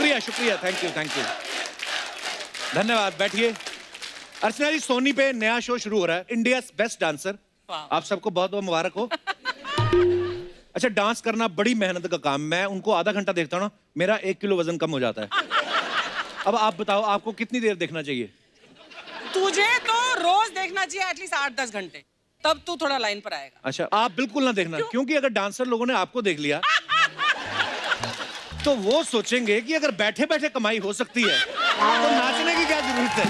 शुक्रिया शुक्रिया, thank you धन्यवाद। बैठिए। अर्चना जी, सोनी पे नया शो शुरू हो रहा है, इंडिया बेस्ट डांसर। आप सबको बहुत बहुत मुबारक हो। अच्छा, डांस करना बड़ी मेहनत का काम। मैं उनको आधा घंटा देखता हूँ ना, मेरा 1 किलो वजन कम हो जाता है। अब आप बताओ, आपको कितनी देर देखना चाहिए? तुझे तो रोज देखना चाहिए एटलीस्ट 8-10 घंटे, तब तू थोड़ा लाइन पर आएगा। अच्छा, आप बिल्कुल ना देखना, क्योंकि अगर डांसर लोगों ने आपको देख लिया तो वो सोचेंगे कि अगर बैठे बैठे कमाई हो सकती है तो नाचने की क्या जरूरत है।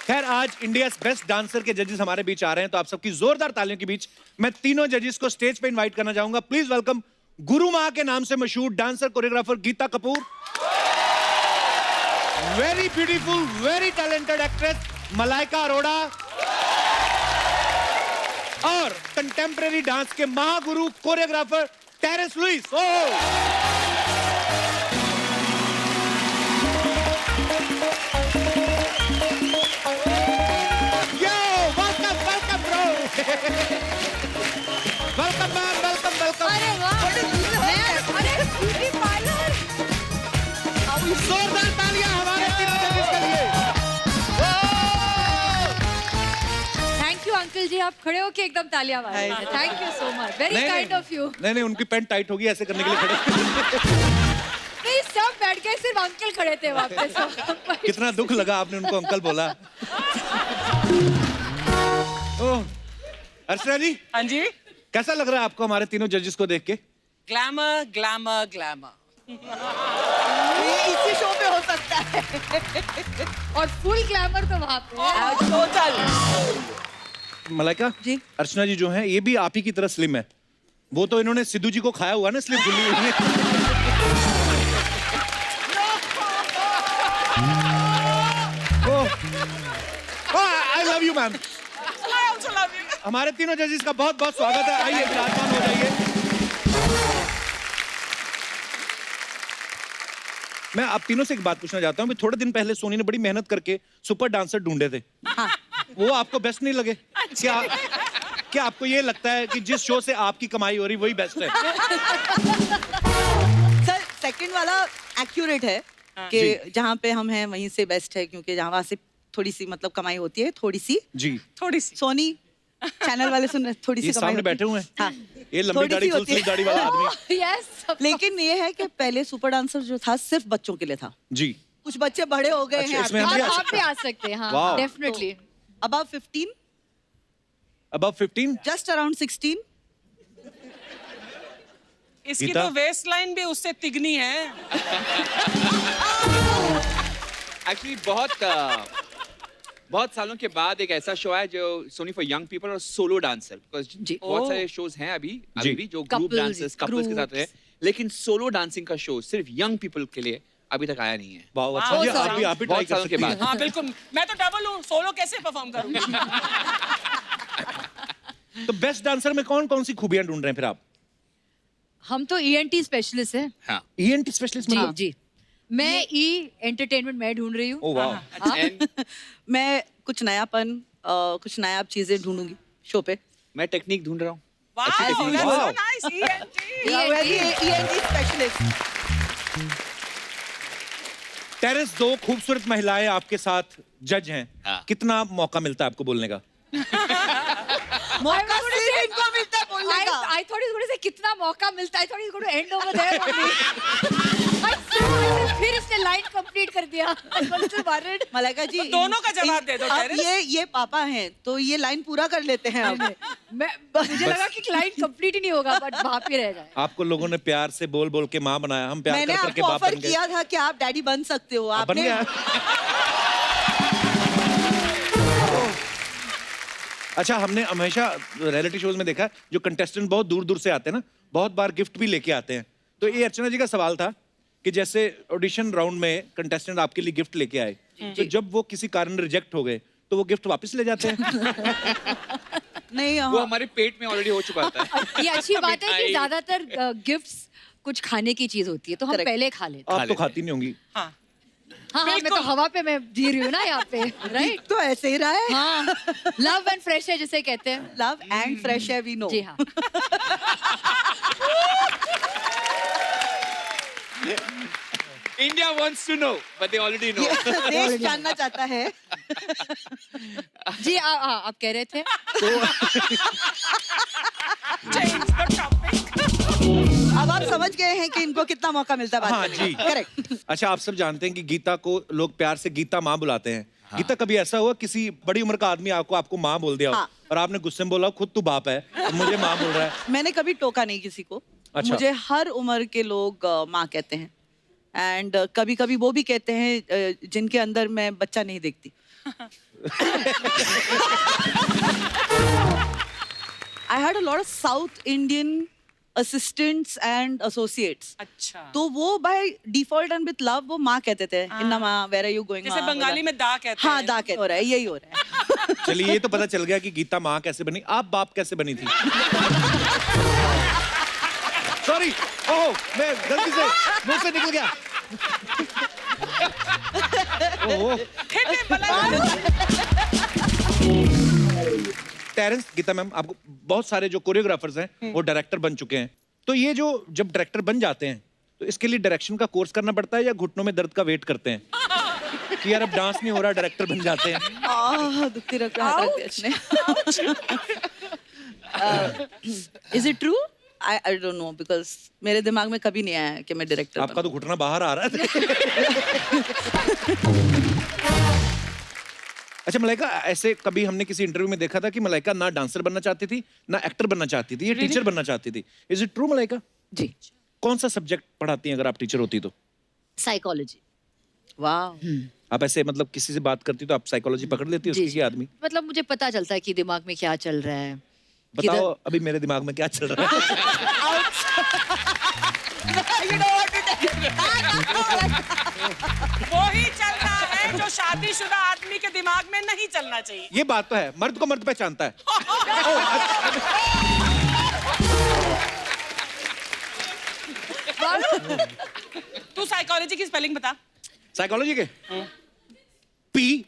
खैर, आज इंडिया बेस्ट डांसर के जजेस हमारे बीच आ रहे हैं, तो आप सबकी जोरदार तालियों के बीच मैं तीनों जजेस को स्टेज पे इनवाइट करना चाहूंगा। प्लीज वेलकम गुरु माँ के नाम से मशहूर dancer choreographer Geeta Kapoor, very beautiful very talented actress Malaika Arora, और कंटेम्परेरी डांस के महागुरु choreographer Terence Lewis. Welcome ma'am, welcome welcome. अरे वाह, अरे ब्यूटी पार्लर। जोरदार तालियां हमारे तीनों जजेस के लिए। थैंक यू अंकल जी, आप खड़े होके एकदम तालियां मार रहे हैं। Thank you so much, very kind of you. नहीं, उनकी पैंट टाइट होगी ऐसे करने के लिए खड़े। नहीं, सब बैठ गए, सिर्फ अंकल खड़े थे वहाँ पे। कितना दुख लगा आपने उनको अंकल बोला। ओह, अर्चना जी। हाँ जी। कैसा लग रहा है आपको हमारे तीनों जजेस को देख के? Glamour glamour glamour. इसी शो पे हो सकता है। और फुल ग्लैमर तो वहाँ पे है। टोटल। मलाइका जी। अर्चना जी जो हैं ये भी आप ही की तरह स्लिम है। वो तो इन्होंने सिद्धू जी को खाया हुआ ना, स्लिम फुल्ली हुई है। I love you ma'am. हमारे तीनों जजेस का बहुत बहुत स्वागत है। आइए, विराजमान हो जाइए। मैं आप तीनों से एक बात पूछना चाहता हूँ। थोड़े दिन पहले सोनी ने बड़ी मेहनत करके सुपर डांसर ढूंढे थे। हाँ। वो आपको बेस्ट नहीं लगे? क्या आपको ये लगता है कि जिस शो से आपकी कमाई हो रही वही बेस्ट है? सर, सेकंड वाला एक्यूरेट है कि जहाँ पे हम हैं वहीं से बेस्ट है, क्योंकि जहाँ से थोड़ी सी मतलब कमाई होती है, थोड़ी सी सोनी चैनल वाले सुन रहे, थोड़ी सी कमाई सामने बैठे हुए हैं। हाँ, ये लंबी दाढ़ी फुल स्लीव दाढ़ी वाला आदमी। यस। लेकिन ये है कि पहले सुपर डांसर जो था सिर्फ बच्चों के लिए था। जी। कुछ बच्चे बड़े हो गए हैं। इसमें हम भी आप भी आ सकते हैं। हाँ, definitely. Above 15, above 15, just around 16। इसकी तो वेस्ट लाइन भी उससे तिगनी है। एक्चुअली बहुत सालों के बाद एक ऐसा शो है जो सोनी फॉर यंग पीपल और सोलो डांसर, बिकॉज बहुत सारे शोज हैं अभी भी जो ग्रुप डांसर्स कपल्स के साथ है, लेकिन सोलो डांसिंग का शो सिर्फ यंग पीपल के लिए अभी तक आया नहीं है। बहुत अच्छा जी, आप भी ट्राई कर सकते हैं। हाँ बिल्कुल, मैं तो डबल हूँ, सोलो कैसे परफॉर्म करूँगी? तो बेस्ट डांसर में कौन कौन सी खूबियां ढूंढ रहे हैं फिर आप? हम तो ENT स्पेशलिस्ट हैं। हाँ। ENT specialist? जी जी। मैं एंटरटेनमेंट में ढूंढ रही हूँ। ओह वाह। मैं कुछ नयापन, कुछ नायाब चीजें ढूंढूंगी शो पे। मैं टेक्निक ढूंढ रहा हूँ। ENT specialist. टेरेंस, 2 खूबसूरत महिलाएं आपके साथ जज हैं। हाँ। कितना मौका मिलता है आपको बोलने का? मौका सिर्फ इनको मिलता है बोलने का। I thought he's going to say कितना मौका मिलता है। I thought he's going to end over there only. फिर इसने लाइन कंप्लीट कर दिया। मलाइका जी, तो दोनों का जवाब दे दो। अब ये पापा हैं तो ये लाइन पूरा कर लेते हैं। अब मुझे लगा कि लाइन कंप्लीट ही नहीं होगा, बट वहाँ पे रह जाए। आपको लोगों ने प्यार से बोल बोल के माँ बनाया, हम प्यार मैंने कर करके आपको बाप ऑफर बन गए। किया था कि आप डैडी बन सकते हो, बन आपने गया। अच्छा, हमने हमेशा रियलिटी शोज में देखा है जो कंटेस्टेंट बहुत दूर दूर से आते हैं ना, बहुत बार गिफ्ट भी लेके आते हैं। तो ये अर्चना जी का सवाल था कि जैसे ऑडिशन राउंड में कंटेस्टेंट आपके लिए गिफ्ट लेके आए, तो जब वो किसी कारण रिजेक्ट हो गए तो वो गिफ्ट वापस ले जाते हैं? नहीं, वो हमारे पेट में ऑलरेडी हो चुका होता है। ये अच्छी बात है कि ज्यादातर गिफ्ट्स कुछ खाने की चीज होती है, तो हम Correct. पहले खा लेते हैं। आप तो खाती नहीं होंगी। हाँ हाँ, मैं तो हवा पे मैं जी रही हूँ ना यहाँ पे, राइट? तो ऐसे ही रहा है। हाँ, लव एंड फ्रेश है जिसे कहते हैं। लव एंड फ्रेश है, वी नो। जी हाँ। India wants to know, but they already know. देश जानना चाहता है। जी आप कह रहे थे Change the topic. अब आप समझ गए हैं कि इनको कितना मौका मिलता है बात हाँ करने जी। का। करेक्ट। अच्छा, आप सब जानते हैं कि गीता को लोग प्यार से गीता माँ बुलाते हैं। गीता, कभी ऐसा हुआ किसी बड़ी उम्र का आदमी आपको माँ बोल दिया हो, हाँ। और आपने गुस्से में बोला खुद तू बाप है तो मुझे माँ बोल रहा है? मैंने कभी टोका नहीं किसी को। अच्छा। मुझे हर उम्र के लोग माँ कहते हैं, एंड कभी कभी वो भी कहते हैं जिनके अंदर मैं बच्चा नहीं देखती। I had a lot of South Indian assistants and associates. अच्छा। तो वो by default and with love वो माँ कहते थे। इन्ना माँ, where are you going? जैसे माँ, बंगाली में दा कहते हाँ हैं। दा कहते हो रहा है, यही हो रहा है। चलिए, ये तो पता चल गया कि गीता माँ कैसे बनी। आप बाप कैसे बनी थी? सॉरी, ओह, मैं गलती से मुंह से निकल गया। ओह, Hit it, बल्ला। टेरेंस, गीता मैम, आपको बहुत सारे जो कोरियोग्राफर्स हैं वो डायरेक्टर बन चुके हैं, तो ये जो जब डायरेक्टर बन जाते हैं तो इसके लिए डायरेक्शन का कोर्स करना पड़ता है या घुटनों में दर्द का वेट करते हैं कि यार अब डांस नहीं हो रहा, डायरेक्टर बन जाते हैं? दुखती रख रहा है इसने। Is it true? I don't know because मेरे दिमाग में कभी नहीं आया कि मैं डायरेक्टर आपका तो घुटना बाहर आ रहा है। अच्छा मलाइका, ऐसे कभी हमने किसी इंटरव्यू में देखा था कि मलाइका ना डांसर बनना चाहती थी ना एक्टर बनना चाहती थी, ये टीचर बनना चाहती थी। Is it true Malaika? जी। कौन सा सब्जेक्ट पढ़ाती हैं अगर आप टीचर होती तो? साइकोलॉजी। वाह। आप ऐसे मतलब किसी से बात करती तो आप साइकोलॉजी पकड़ लेती हो जी, किसी आदमी? मतलब मुझे पता चलता है कि दिमाग में क्या चल रहा है। बताओ अभी मेरे दिमाग में क्या चल रहा है। वो ही चलता है जो शादीशुदा आदमी के दिमाग में नहीं चलना चाहिए। ये बात तो है, मर्द को मर्द पहचानता है। तू साइकोलॉजी की स्पेलिंग बता। साइकोलॉजी के पी,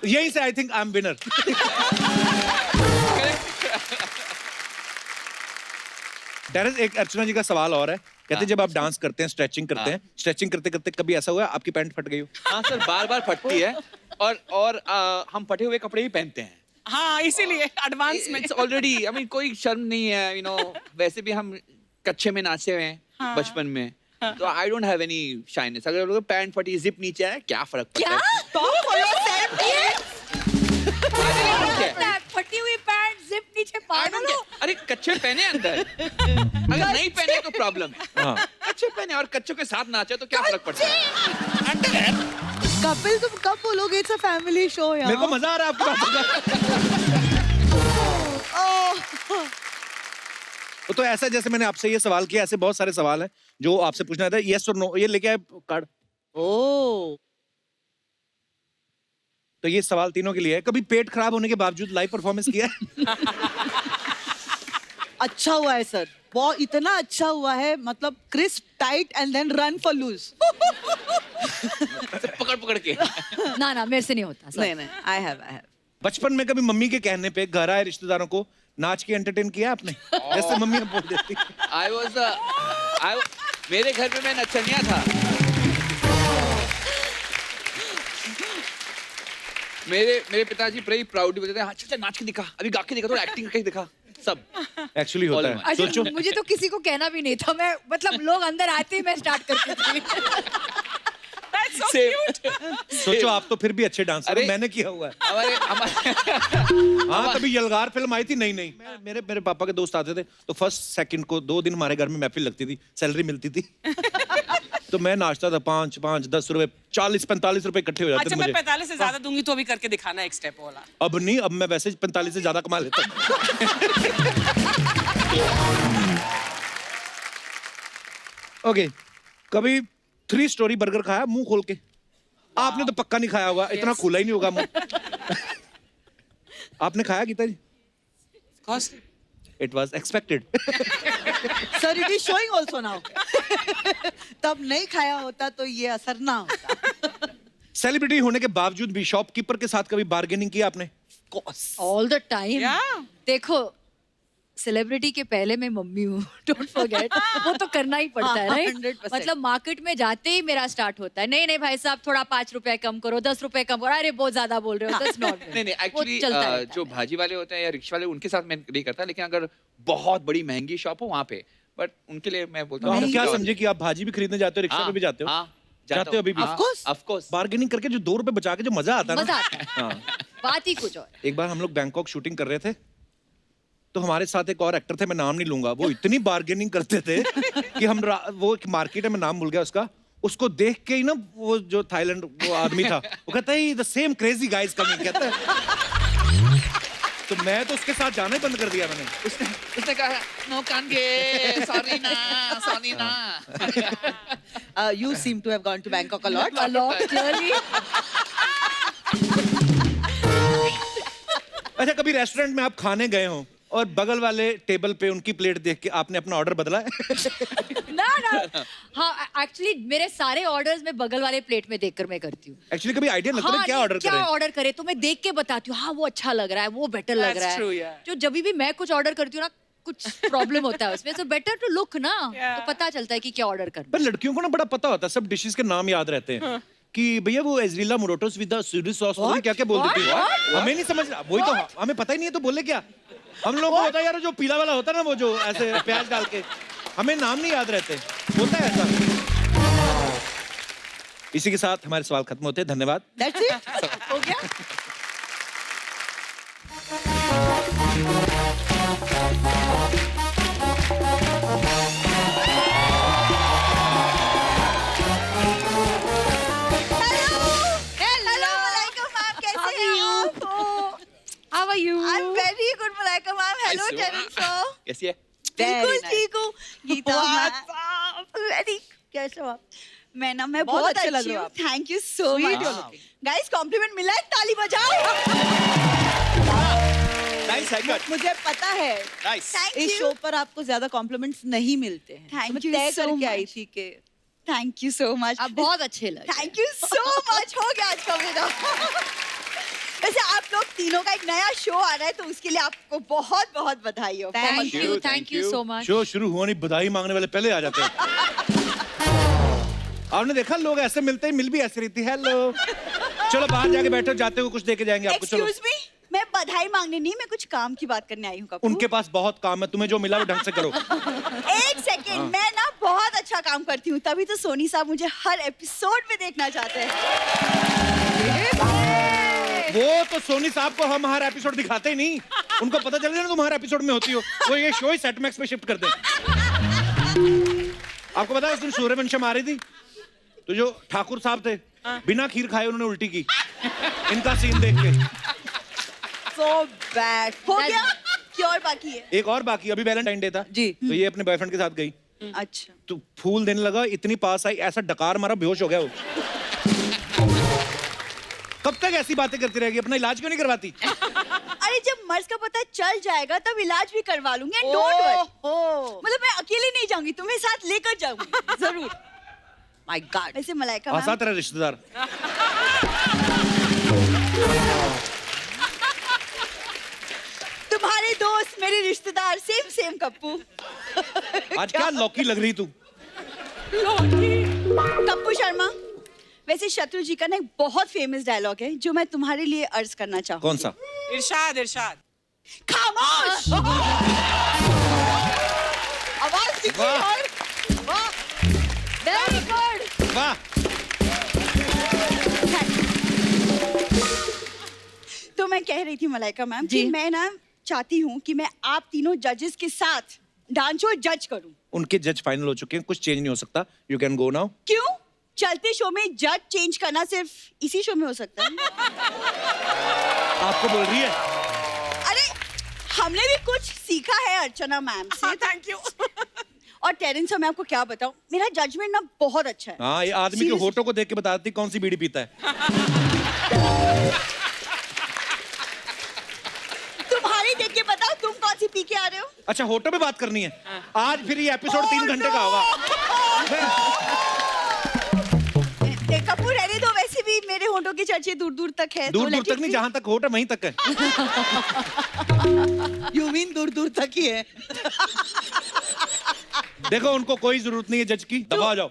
यहीं से I think I am winner. Terence, एक अर्चना जी का सवाल और है। कहते जब आप डांस करते हैं, स्ट्रेचिंग करते हैं, स्ट्रेचिंग करते करते कभी ऐसा हुआ आपकी पैंट फट गई हो? हाँ सर, बार बार फटती है, और हम फटे हुए कपड़े ही पहनते हैं। हाँ, इसीलिए एडवांस में। इट्स ऑलरेडी, आई मीन कोई शर्म नहीं है, वैसे भी हम कच्चे में नाचे हुए हैं बचपन में, तो I don't have any shyness. अगर लोग पैंट फटी, जिप नीचे है, क्या फर्क पड़ता है? फटी हुई पैंट जिप नीचे पागल हो। अरे कच्चे पहने अंदर, अगर नहीं पहने तो प्रॉब्लम है। कच्चे पहने और कच्चों के साथ नाचे तो क्या फर्क पड़ता है? कपिल, तुम कब बोलोगे इट्स अ फैमिली शो यार? मेरे को मजा आ रहा है आपकी बातों का। तो ऐसा, जैसे मैंने आपसे ये सवाल किया, ऐसे बहुत सारे सवाल हैं जो आपसे पूछना था। यस और नो, ये लेके आए कार्ड। ओह, तो ये सवाल तीनों के लिए है। कभी पेट खराब होने के बावजूद लाइव परफॉर्मेंस किया है? अच्छा हुआ है सर, बहुत इतना अच्छा हुआ है, मतलब crisp, tight and then run for loose. पकड़ पकड़ के। ना मेरे से नहीं होता सर। नहीं, आई हैव। बचपन में कभी मम्मी के कहने पे घर आए रिश्तेदारों को नाच के एंटरटेन किया आपने? जैसे मम्मी बोल देती। मेरे घर में मैं नचनिया था। मेरे पिताजी बड़े प्राउड बोलते थे, अच्छा नाच के दिखा, अभी गा के दिखा, तो एक्टिंग करके दिखा, सब एक्चुअली होता है। अच्छा, सोचो, मुझे तो किसी को कहना भी नहीं था। मैं मतलब लोग अंदर आते ही मैं स्टार्ट करती थी। That's so Same. cute. सोचो आप तो फिर भी अच्छे डांसर हो, अरे, मैंने किया हुआ है। हमारे हाँ, कभी यलगार फिल्म आई थी? नहीं। मेरे पापा के दोस्त आते थे तो फर्स्ट सेकंड को 2 दिन हमारे घर में महफिल लगती थी, सैलरी मिलती थी। तो मैं नाचता था, 5, 10 रुपए, 40-45 रुपए इकट्ठे हो जाते अच्छा, थे मैं मुझे। 45 से ज्यादा दूंगी तो अभी करके दिखाना एक स्टेप वाला। अब नहीं, अब मैं वैसे 45 से ज्यादा कमा लेता हूँ। ओके, कभी 3 स्टोरी बर्गर खाया मुंह खोल के? आपने तो पक्का नहीं खाया होगा, इतना खुला ही नहीं होगा मुंह। आपने खाया गीता जी? It was expected. Sir, it is showing also now. तब नहीं खाया होता तो ये असर ना होता। सेलिब्रिटी होने के बावजूद भी शॉपकीपर के साथ कभी बार्गेनिंग की आपने? All the time. Yeah. देखो, सेलिब्रिटी के पहले मैं मम्मी हूँ, डोंट फॉरगेट। वो तो करना ही पड़ता है, राइट? 100%। मतलब मार्केट में जाते ही मेरा स्टार्ट होता है, नहीं नहीं भाई साहब थोड़ा 5 रुपए कम करो, 10 रुपए कम करो, अरे बहुत ज्यादा बोल रहे हो, दैट्स नॉट। नहीं नहीं एक्चुअली जो भाजी वाले होते हैं या रिक्शा वाले उनके साथ मैं नहीं करता, लेकिन अगर बहुत बड़ी महंगी शॉप हो वहाँ पे, बट उनके लिए मैं बोलता हूँ हम क्या समझे कि आप भाजी भी खरीदने जाते हो, रिक्शा पे भी जाते हो? जाते हो अभी भी? ऑफ कोर्स बार्गेनिंग करके जो 2 रुपए बचा के जो मजा आता है मजा ना। आता है, हाँ। बात ही कुछ और। एक बार हम लोग बैंकॉक शूटिंग कर रहे थे, तो हमारे साथ एक और एक्टर थे, मैं नाम नहीं लूंगा, वो इतनी बार्गेनिंग करते थे कि वो एक मार्केट है, मैं नाम भूल गया उसका, उसको देख के ही ना वो जो थाईलैंड वो आदमी था, वो कहता है the same crazy guys coming, कहता है। तो मैं तो उसके साथ जाना ही बंद कर दिया मैंने। उसने कहा नो कांगे, सॉरी ना। You seem to have gone to Bangkok a lot. A lot, clearly. अच्छा, कभी रेस्टोरेंट में आप खाने गए हो और बगल वाले टेबल पे उनकी प्लेट देख के आपने अपना ऑर्डर बदला है? ना हाँ, एक्चुअली मेरे सारे ऑर्डर्स मैं बगल वाले प्लेट में देखकर मैं करती हूँ। एक्चुअली कभी आइडिया लगता है क्या ऑर्डर करें? क्या ऑर्डर करें तो मैं देख के बताती हूँ, हाँ वो अच्छा लग रहा है, वो बेटर लग रहा true, है। yeah. जो जब भी मैं कुछ ऑर्डर करती हूँ ना, कुछ प्रॉब्लम होता है उसमें, so better to look ना, तो पता चलता है कि क्या ऑर्डर करना। पर लड़कियों को ना बड़ा पता होता है, सब डिशेस के नाम याद रहते हैं। कि भैया वो एजरीला मोरोटोस विद द स्वीडिश सॉस क्या क्या बोल देती है, हमें नहीं समझ, वही तो हमें पता ही नहीं है, तो बोले क्या? हम लोगों को होता है यार जो पीला वाला होता है ना, वो जो ऐसे प्याज डाल के, हमें नाम नहीं याद रहते, होता है ऐसा। इसी के साथ हमारे सवाल खत्म होते हैं, धन्यवाद। That's it. हो गया? Hello, Malaika ma'am, कैसे हैं आप? how are you? I'm very good, Malaika ma'am. Hello, Hi, Terence sir. कैसी है? बिल्कुल ठीक हूँ। गीता What's मैम, वेरी कैसे हो आप? मैं बहुत बहुत अच्छे लग अच्छी रहे हो हूँ। आप। Thank you so Sweet much. you're looking. Guys compliment मिला है, ताली बजाओ। Nice haircut. मुझे पता है नाइस। Thank इस you. शो पर आपको ज्यादा कॉम्प्लीमेंट्स नहीं मिलते हैं। Thank तो मैं you तय so करके आई much. थी कि थैंक यू सो मच। आप बहुत अच्छे लगे। Thank you so much. हो गया आज का मेरा। वैसे आप लोग तीनों का एक नया शो आ रहा है, तो उसके लिए आपको बहुत बहुत बधाई हो। Thank you thank you. So much. Show शुरू हुआ नहीं, बधाई मांगने वाले पहले आ जाते हैं। आपने देखा लोग ऐसे मिलते ही मिल भी ऐसे रही थी, हेलो चलो बाहर जाके बैठो, जाते हो कुछ दे के जाएंगे आपको। चलो एक्सक्यूज मी, मैं बधाई मांगने नहीं, मैं कुछ काम की बात करने आई हूँ। कपूर, उनके पास बहुत काम है, तुम्हें जो मिला वो ढंग से करो। एक सेकेंड, मैं ना बहुत अच्छा काम करती हूँ, तभी तो सोनी साहब मुझे हर एपिसोड में देखना चाहते हैं। वो तो सोनी साहब को हम हर एपिसोड दिखाते ही नहीं, उनको पता चल गया ना तुम हर एपिसोड में होती हो, वो ये शो ही सेट मैक्स पे शिफ्ट कर दे। आपको पता है उस दिन सूर्यवंशम आ रही थी, तो जो ठाकुर साहब थे बिना खीर खाए उन्होंने उल्टी की, इनका सीन देख के। So bad. हो गया? क्या और बाकी है? एक और बाकी, अभी वैलेंटाइन डे था जी। तो ये अपने बॉयफ्रेंड के साथ गई, अच्छा। तो फूल देने लगा, इतनी पास आई, ऐसा डकार मारा, बेहोश हो गया वो। कब तक ऐसी बातें करती रहेगी, अपना इलाज क्यों नहीं करवाती? अरे जब मर्ज का पता चल जाएगा तब इलाज भी करवा लूंगी, एंड डोंट वरी। मतलब मैं अकेले नहीं जाऊंगी, तुम्हें साथ लेकर जाऊंगी जरूर। My God. वैसे मलाइका आसा मैम, तेरा रिश्तेदार। तुम्हारे दोस्त मेरे रिश्तेदार, सेम सेम कप्पू। आज क्या लौकी लग रही तू? कप्पू शर्मा, वैसे शत्रु जी का ना एक बहुत फेमस डायलॉग है जो मैं तुम्हारे लिए अर्ज करना चाहूंगी। कौन सा? इरशाद इरशाद। खामोश। आवाज दीजिए वाह। यार। वाह। Very good. वाह। तो मैं कह रही थी मलाइका मैम जी। कि मैं ना चाहती हूँ कि मैं आप तीनों जजेस के साथ डांस शो जज करूँ। उनके जज फाइनल हो चुके हैं, कुछ चेंज नहीं हो सकता, यू कैन गो नाउ। क्यों? चलते शो में जज चेंज करना सिर्फ इसी शो में हो सकता है। आपको बोल रही है? अरे हमने भी कुछ सीखा है अर्चना मैम से। Thank you. और टेरेंस सर, मैं आपको क्या बताऊं, मेरा जजमेंट ना बहुत अच्छा है। हाँ, ये आदमी के Seriously? होठों को देख के बताती कौन सी बीड़ी पीता है। तुम्हारी देख के बताओ तुम कौन सी पी के आ रहे हो। अच्छा, होठों पे बात करनी है आज, फिर ये एपिसोड 3 घंटे का होगा। कपूर रहने दो, वैसे भी मेरे होंठों की चर्चे दूर दूर तक है। दूर दूर तक नहीं, जहां तक होट है वहीं तक है। यू मीन दूर दूर तक ही है। देखो उनको कोई जरूरत नहीं है जज की, दबा जाओ।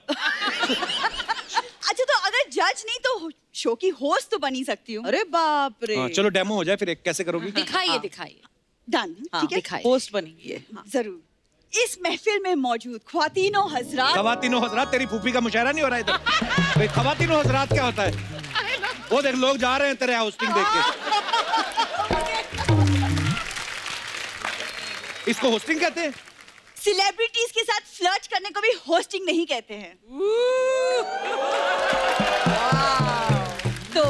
अच्छा तो अगर जज नहीं तो शो की होस्ट तो बन ही सकती हूँ। अरे बाप रे। हाँ, चलो डेमो हो जाए फिर, एक कैसे करोगी? दिखाइए दिखाइए। डन, ठीक है। दिखाइए। होस्ट बनेगी ये। जरूर। इस महफिल में मौजूद ख्वातीनों हजरात। खवातीनो हजरात, तेरी फूफी का मुशायरा नहीं हो रहा इधर? भाई खवातीनो हजरात क्या होता है? वो देख लोग जा रहे हैं तेरे होस्टिंग देख के। इसको होस्टिंग कहते हैं? सेलिब्रिटीज के साथ फ्लर्ट करने को भी होस्टिंग नहीं कहते हैं। तो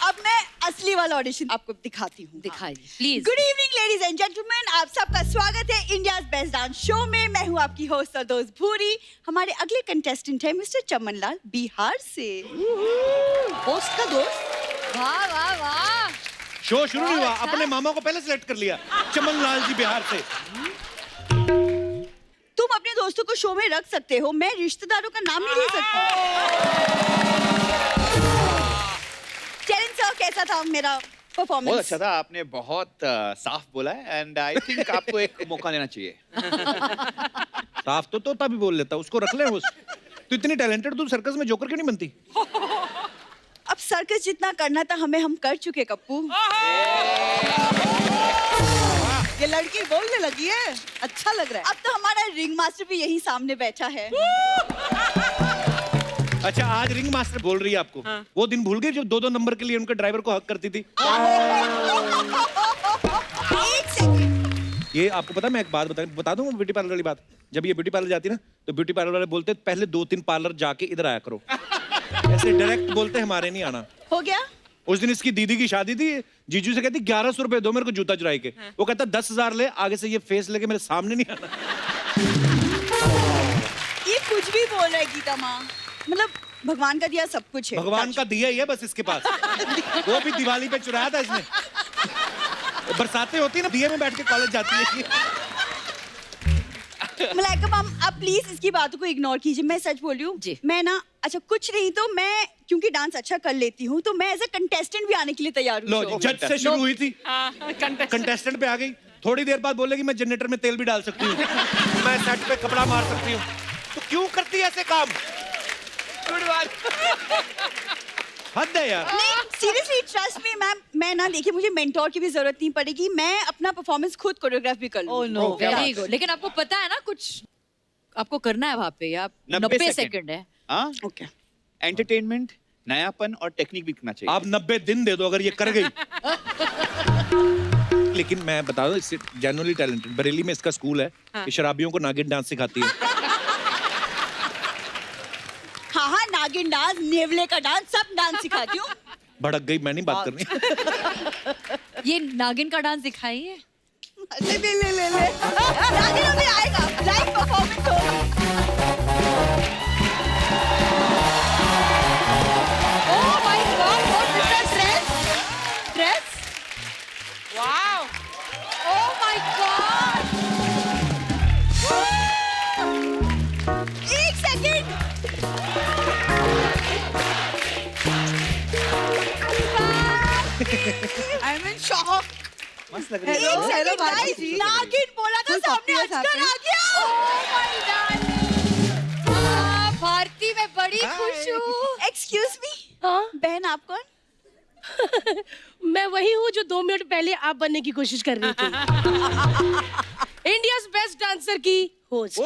अब मैं असली वाला ऑडिशन आपको दिखाती हूँ। दिखाइए please. Good evening ladies and gentleman, आप सबका स्वागत है इंडियाज बेस्ट डांस शो में। मैं हूँ आपकी होस्ट और दोस्त भूरी। हमारे अगले कंटेस्टेंट है मिस्टर चमन लाल, बिहार से। होस्ट का दोस्त। वाह वाह वाह। शो शुरू नहीं हुआ, अपने मामा को पहले सिलेक्ट कर लिया। चमन लाल जी बिहार से। तुम अपने दोस्तों को शो में रख सकते हो, मैं रिश्तेदारों का नाम नहीं ले सकती। चैलेंज सर, कैसा था मेरा परफॉर्मेंस? बहुत अच्छा था, आपने बहुत साफ बोला है एंड आई थिंक आपको एक मौका लेना चाहिए। साफ तो तोता भी बोल लेता, उसको रख ले होस्ट। तू इतनी टैलेंटेड, तू सर्कस में जोकर क्यों नहीं बनती? अब सर्कस जितना करना था हमें, हम कर चुके कप्पू। ये लड़की बोलने लगी है, अच्छा लग रहा है। अब तो हमारा रिंग मास्टर भी यही सामने बैठा है। अच्छा आज रिंग मास्टर बोल रही है आपको? वो दिन भूल गई जब 2-2 नंबर के लिए उनके ड्राइवर को हक करती थी? एक सेकंड। ये आपको पता है, मैं एक बात बता दूं ब्यूटी पार्लर वाली बात। जब ये ब्यूटी पार्लर जाती है ना, तो ब्यूटी पार्लर वाले बोलते पहले 2-3 पार्लर जाके इधर आया करो। ऐसे डायरेक्ट बोलते हमारे नहीं आना। हो गया? उस दिन इसकी दीदी की शादी थी, जीजू से कहती 1100 रुपए दो मेरे को जूता चुराई के। वो कहता 10,000 ले, आगे से ये फेस लेके मेरे सामने नहीं आना। ये कुछ भी बोल रहा है गीता माँ, मतलब भगवान का दिया सब कुछ है। भगवान का दिया ही है बस इसके पास। वो भी दिवाली पे चुराया था इसने। बरसातें होती ना, दिए में बैठ के कॉलेज जाती है। मलाइका मैम, आप प्लीज इसकी बातों को इग्नोर कीजिए। मैं सच बोल रही हूँ जी। मैं ना, अच्छा कुछ नहीं तो मैं क्योंकि डांस अच्छा कर लेती हूँ तो मैं एज अ कंटेस्टेंट भी आने के लिए तैयार हूँ। लो जज से शुरू हुई थी, कंटेस्टेंट पे आ गई। थोड़ी देर बाद बोलेगी मैं जनरेटर में तेल भी डाल सकती हूँ, मैं सेट पे कपड़ा मार सकती हूँ। तो क्यों करती है ऐसे काम? हद है यार। नहीं सीरियसली ट्रस्ट मी मैम, मैं ना देखिए मुझे मेंटोर की भी जरूरत नहीं पड़ेगी, मैं अपना परफॉर्मेंस खुद कोरियोग्राफ भी कर लूँ। Oh no, very good. लेकिन आपको पता है ना कुछ आपको करना है वहाँ पे, आप 90 सेकंड है। हाँ, ओके। एंटरटेनमेंट, नयापन और टेक्निक भी करना चाहिए। आप 90 दिन दे दो अगर ये कर गई। लेकिन मैं बता दूं, इससे जेन्युइनली टैलेंटेड। बरेली में इसका स्कूल है, ये शराबियों को नागिन डांस सिखाती है। हाँ हाँ, नागिन डांस, नेवले का डांस, सब डांस सिखाती हूँ। भड़क गई, मैं नहीं बात करनी। ये नागिन का डांस दिखाइए। ले ले ले ले ले। नागिन अभी आएगा, लाइव परफॉर्मेंस होगा। Oh my god, what is that dress? Dress? Wow. Oh my god. एक second. I am in shock. मस्त लग रही है। एक सेकंड भारती गाइस, जी। नागिन बोला था कोई सामने, कॉपी है अजगर साथ में? आ गया। भारती मैं बड़ी खुश हूँ। एक्सक्यूज मी, हाँ? बहन आप कौन? मैं वही हूँ जो 2 मिनट पहले आप बनने की कोशिश कर रही थी। इंडियाज बेस्ट डांसर की होस्ट।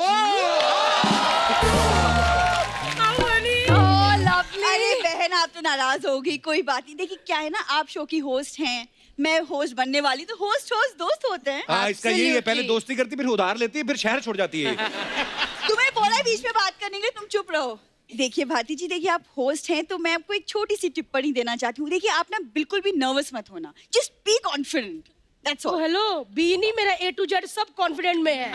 अरे बहन आप तो नाराज होगी, कोई बात नहीं। देखिए क्या है ना, आप शो की होस्ट हैं, मैं होस्ट बनने वाली, तो होस्ट दोस्त होते हैं। हाँ इसका यही है, पहले Absolutely. दोस्ती करती फिर उधार लेती है, फिर शहर छोड़ जाती है। तुम्हें बोला है बीच में बात करने के लिए, तुम चुप रहो। देखिए भारती जी, देखिए आप होस्ट हैं तो मैं आपको एक छोटी सी टिप्पणी देना चाहती हूँ। देखिए आप ना बिल्कुल भी नर्वस मत होना, just be confident, that's all. Hello, be नहीं, मेरा A to Z सब कॉन्फिडेंट में है।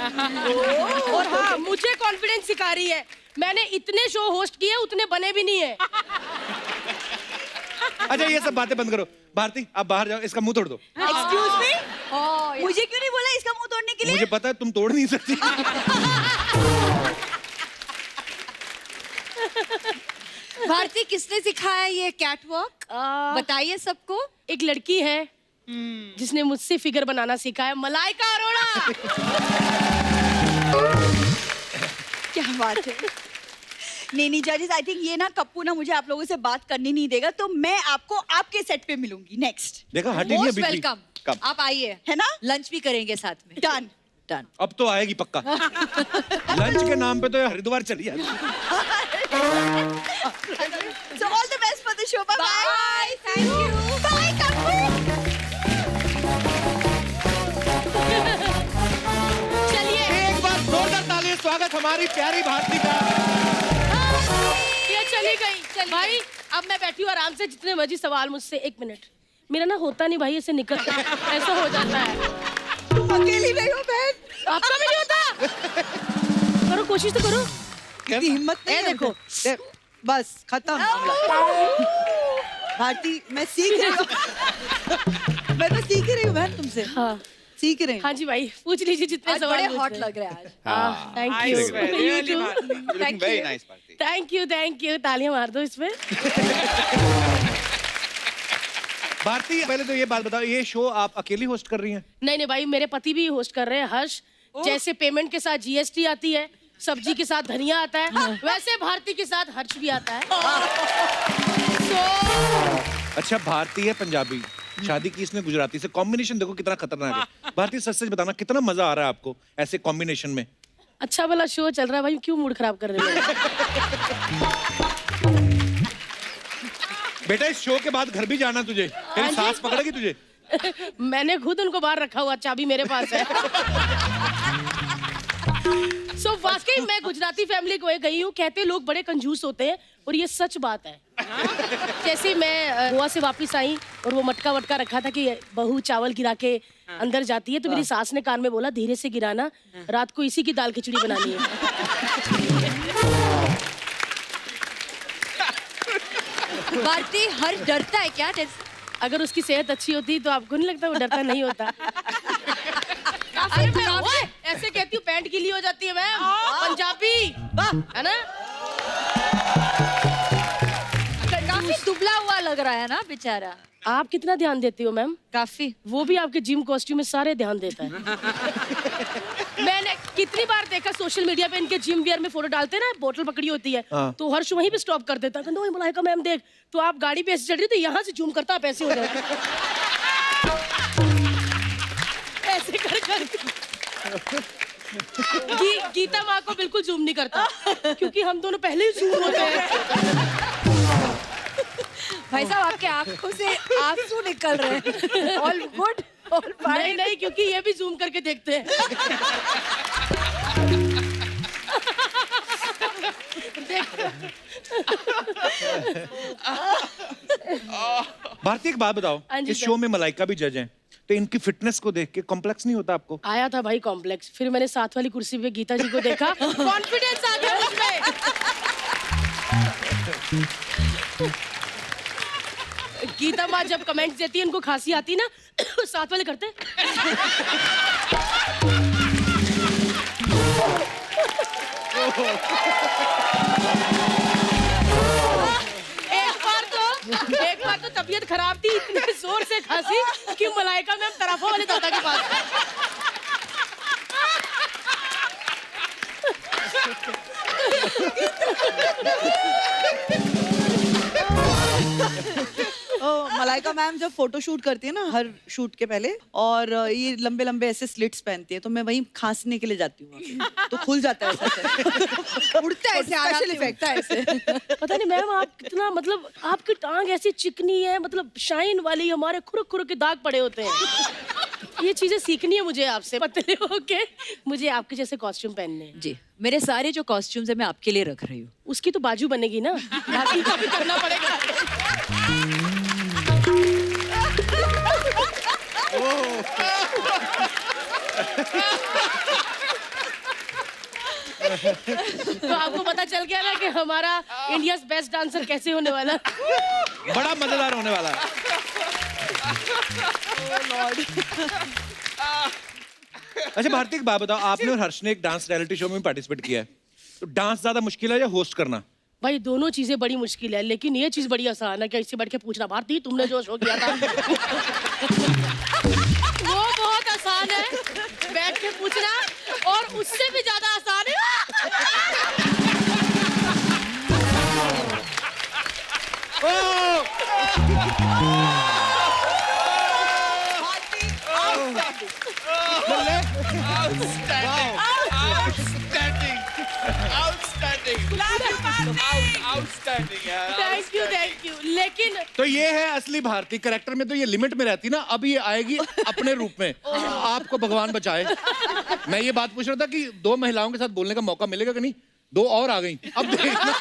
और हाँ, मुझे कॉन्फिडेंस सिखा रही है। मैंने इतने शो होस्ट किए, उतने बने भी नहीं है। अच्छा ये सब बातें बंद करो। भारती आप बाहर जाओ, इसका मुंह तोड़ दो। एक्सक्यूज मी, ओह मुझे क्यों नहीं बोला इसका मुंह तोड़ने के लिए? मुझे पता है तुम तोड़ नहीं सकती। भारती, किसने सिखाया ये कैट वॉक? बताइए सबको। एक लड़की है जिसने मुझसे फिगर बनाना सीखा है, मलाइका अरोड़ा। क्या बात है। नहीं जजेस, आई थिंक ये ना कप्पू ना मुझे आप लोगों से बात करनी नहीं देगा, तो मैं आपको आपके सेट पे मिलूंगी नेक्स्ट। देखा हटी नहीं मोस्ट अभी वेलकम। कब? आप आइए, है ना? लंच भी करेंगे साथ में। डन। डन। अब तो आएगी पक्का। लंच के नाम पे तो हरिद्वार चली जाती। So all the best for the show. Bye bye. Bye. Thank you. Bye Kappu. चलिए एक बार जोरदार ताली, स्वागत हमारी प्यारी भारती का। ये चली गई। भाई अब मैं बैठी हूँ आराम से, जितने मर्जी सवाल मुझसे। 1 मिनट, मेरा ना होता नहीं भाई, ऐसे निकल ऐसा हो जाता है। तुम अकेली नहीं हो बहन। आपका भी नहीं होता। करो, कोशिश तो करो। इतनी हिम्मत नहीं है। देखो बस खत्म मामला। भारती, मैं सीख रही हूँ। मैं तो सीख ही रही हूँ बहन तुमसे। हाँ सीख रही हूँ। हाँ जी भाई, पूछ लीजिए जितने आज सवाल बड़े हॉट लग रहे हैं आज। Thank Nice, you. really, looking very nice, Bharti. Thank you. तालियां मार दो इसमें। भारती, पहले तो ये बात बताओ, ये शो आप अकेली होस्ट कर रही हैं? नहीं भाई, मेरे पति भी होस्ट कर रहे हैं, हर्ष। जैसे पेमेंट के साथ जीएसटी आती है, सब्जी के साथ धनिया आता है, वैसे भारती के साथ हर्ष भी आता है। अच्छा, भारती है पंजाबी, शादी की इसने गुजराती से, कॉम्बिनेशन देखो कितना खतरनाक है। भारती, सच सच बताना, कितना मजा आ रहा है आपको ऐसे कॉम्बिनेशन में? अच्छा वाला शो चल रहा है भाई, क्यों मूड खराब कर रहे हो? बेटा, इस शो के बाद घर भी जाना तुझे, तेरी सास पकड़ेगी तुझे। मैंने खुद उनको बाहर रखा हुआ, चाबी मेरे पास है। सो वाकई मैं गुजराती फैमिली को गई हूँ, कहते लोग बड़े कंजूस होते हैं, और ये सच बात है। जैसे मैं गोवा से वापस आई और वो मटका वटका रखा था कि बहू चावल गिरा के अंदर जाती है, तो मेरी सास ने कान में बोला, धीरे से गिराना, रात को इसी की दाल खिचड़ी बनानी है। भारती, हर्ष डरता है क्या? अगर उसकी सेहत अच्छी होती तो आपको नहीं लगता वो डरता नहीं होता? अरे मैं ओए, ऐसे कहती हूँ, पैंट गीली हो जाती है मैम, पंजाबी है ना। काफी दुबला हुआ लग रहा है ना बेचारा। आप कितना ध्यान देती हो मैम? काफी। वो भी आपके जिम कॉस्ट्यूम में सारे ध्यान देता है। मैंने कितनी बार देखा सोशल मीडिया पे, इनके जिम वियर में फोटो डालते हैं ना, बोतल पकड़ी होती है, तो हर्ष वहीं पे स्टॉप कर देता है, कहता ओए मलाइका मैम देख, तो आप गाड़ी पे ऐसे चढ़ रही हो तो यहाँ से जूम करता, आप ऐसे हो जाते ऐसे कर गीता माँ को बिल्कुल जूम नहीं करता, क्योंकि हम दोनों पहले ही जूम होते हैं। भाई साहब, आपके आंखों से आंसू निकल रहे हैं। All good, all fine. नहीं, क्योंकि ये भी जूम करके देखते हैं। भारती, एक बात बताओ, इस शो में मलाइका भी जज हैं, तो इनकी फिटनेस को देख के कॉम्प्लेक्स नहीं होता आपको? आया था भाई कॉम्प्लेक्स, फिर मैंने साथ वाली कुर्सी पे गीता जी को देखा, कॉन्फिडेंस आ गया मुझमें। गीता माँ जब कमेंट्स देती है, उनको खांसी आती ना, साथ वाले करते एक बार तो तबीयत खराब थी, इतने जोर से खांसी कि मलाइका मैम तराफा वाले दादा के पास। मलाइका मैम जब फोटो शूट करती है ना, हर शूट के पहले, और ये लंबे लंबे ऐसे स्लिट्स पहनती है, तो मैं वहीं खांसने के लिए जाती हूँ, तो खुल जाता है ऐसे। उड़ता है ऐसे, स्पेशल इफेक्ट है ऐसे। पता नहीं मैम, आप कितना, मतलब आपकी टांग ऐसी चिकनी है, मतलब शाइन वाली, हमारे खुरक खुरक के दाग पड़े होते हैं। ये चीजें सीखनी है मुझे आपसे, पतले होके मुझे आपके जैसे कॉस्ट्यूम पहनने हैं। जी, मेरे सारे जो कॉस्ट्यूम्स है मैं आपके लिए रख रही हूँ। उसकी तो बाजू बनेगी ना, बाकी का भी करना पड़ेगा। तो आपको पता चल गया ना कि हमारा इंडियाज बेस्ट डांसर कैसे होने वाला। बड़ा मजेदार होने वाला है। अच्छा भारती, एक बात बताओ, आपने और हर्ष ने एक डांस रियलिटी शो में पार्टिसिपेट किया है, तो डांस ज्यादा मुश्किल है या होस्ट करना? भाई दोनों चीजें बड़ी मुश्किल है, लेकिन ये चीज बड़ी आसान है कि इससे बैठ के पूछना, भारती तुमने जो शो किया था वो बहुत आसान है बैठ के पूछना, और उससे भी ज्यादा आसान है थैंक यू। लेकिन तो ये है असली भारती। करेक्टर में तो ये लिमिट में रहती ना, अब ये आएगी अपने रूप में। आपको भगवान बचाए। मैं ये बात पूछ रहा था कि 2 महिलाओं के साथ बोलने का मौका मिलेगा कि नहीं, 2 और आ गई। अब देखना।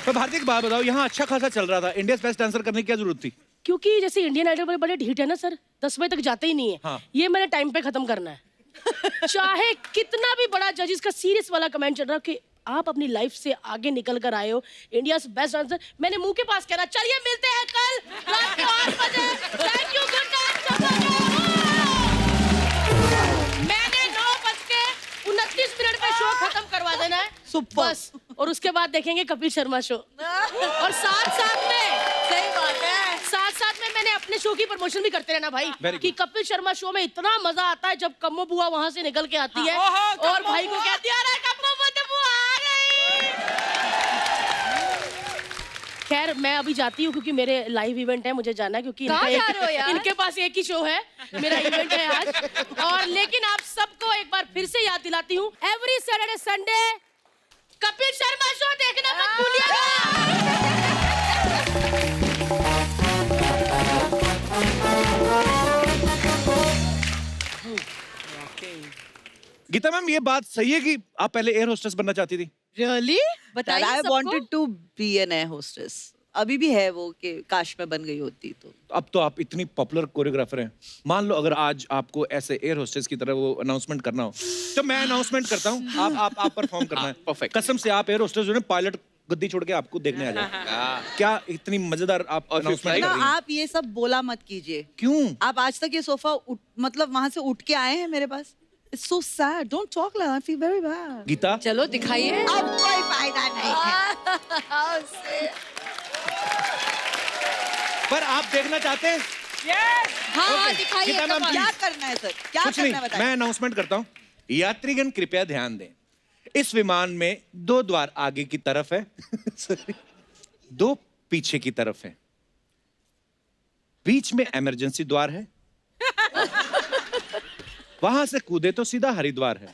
तो भारती एक बात बताओ, यहाँ अच्छा खासा चल रहा था, इंडिया बेस्ट डांसर करने की क्या जरूरत थी? क्योंकि जैसे इंडियन आइडल बड़े बड़े ढीठ है ना सर, 10 बजे तक जाते ही नहीं है। हाँ। ये मैंने टाइम पे खत्म करना है। चाहे कितना भी बड़ा जजेस का सीरियस वाला कमेंट चल रहा हो कि आप अपनी लाइफ से आगे निकल कर आए हो, इंडिया बेस्ट डांसर, मैंने मुंह के पास कहना, चलिए मिलते हैं कल रात को 8 बजे। Thank you, good night. मैंने 9:29 पे शो खत्म करवा देना है। Super. बस, और उसके बाद देखेंगे कपिल शर्मा शो। और साथ में मैंने अपने शो की प्रमोशन भी करते रहना भाई, कि कपिल शर्मा शो में इतना मजा आता है जब कम्मो बुआ वहां से निकल के आती है और भाई को कहती है, अरे कम्मो बुआ आ गई। खैर मैं अभी जाती हूँ क्योंकि मेरे लाइव इवेंट है, मुझे जाना है, क्योंकि कहाँ जा रहे हो यार? इनके पास एक ही शो है, मेरा इवेंट है आज। और लेकिन आप सबको एक बार फिर से याद दिलाती हूँ, every Saturday Sunday Kapil Sharma show देखना मत भूलिएगा। गीता मैम, ये बात सही है कि आप पहले एयर होस्टेस बनना चाहती थी? Really? बताइए I सबको। wanted to be an air hostess. अभी भी है वो कि काश मैं बन गई होती तो। अब तो आप इतनी पॉपुलर कोरियोग्राफर हैं, मान लो अगर आज आपको ऐसे एयर होस्टेस की तरह वो अनाउंसमेंट करना हो, तो मैं अनाउंसमेंट करता हूँ, आप परफॉर्म करना है। perfect. कसम से आप एयर होस्टेस जो है पायलट गद्दी छोड़ के आपको देखने आ जाए। क्या इतनी मजेदार आप अनाउंसमेंट कर ना रही हैं? आप ये सब बोला मत कीजिए। क्यों? आप आज तक ये सोफा मतलब वहां से उठ के आए हैं मेरे पास। It's so sad. Don't talk like that. I feel very bad. Gita, चलो दिखाइए। अब कोई फायदा नहीं है। पर आप देखना चाहते हैं? हाँ दिखाइए। गीता मैम, कमाल। क्या please। करना है सर? क्या कुछ करना है नहीं, बताइए? मैं अनाउंसमेंट करता हूँ। यात्रीगण कृपया ध्यान दें, इस विमान में 2 द्वार आगे की तरफ है Sorry। 2 पीछे की तरफ है, बीच में इमरजेंसी द्वार है, वहां से कूदे तो सीधा हरिद्वार है।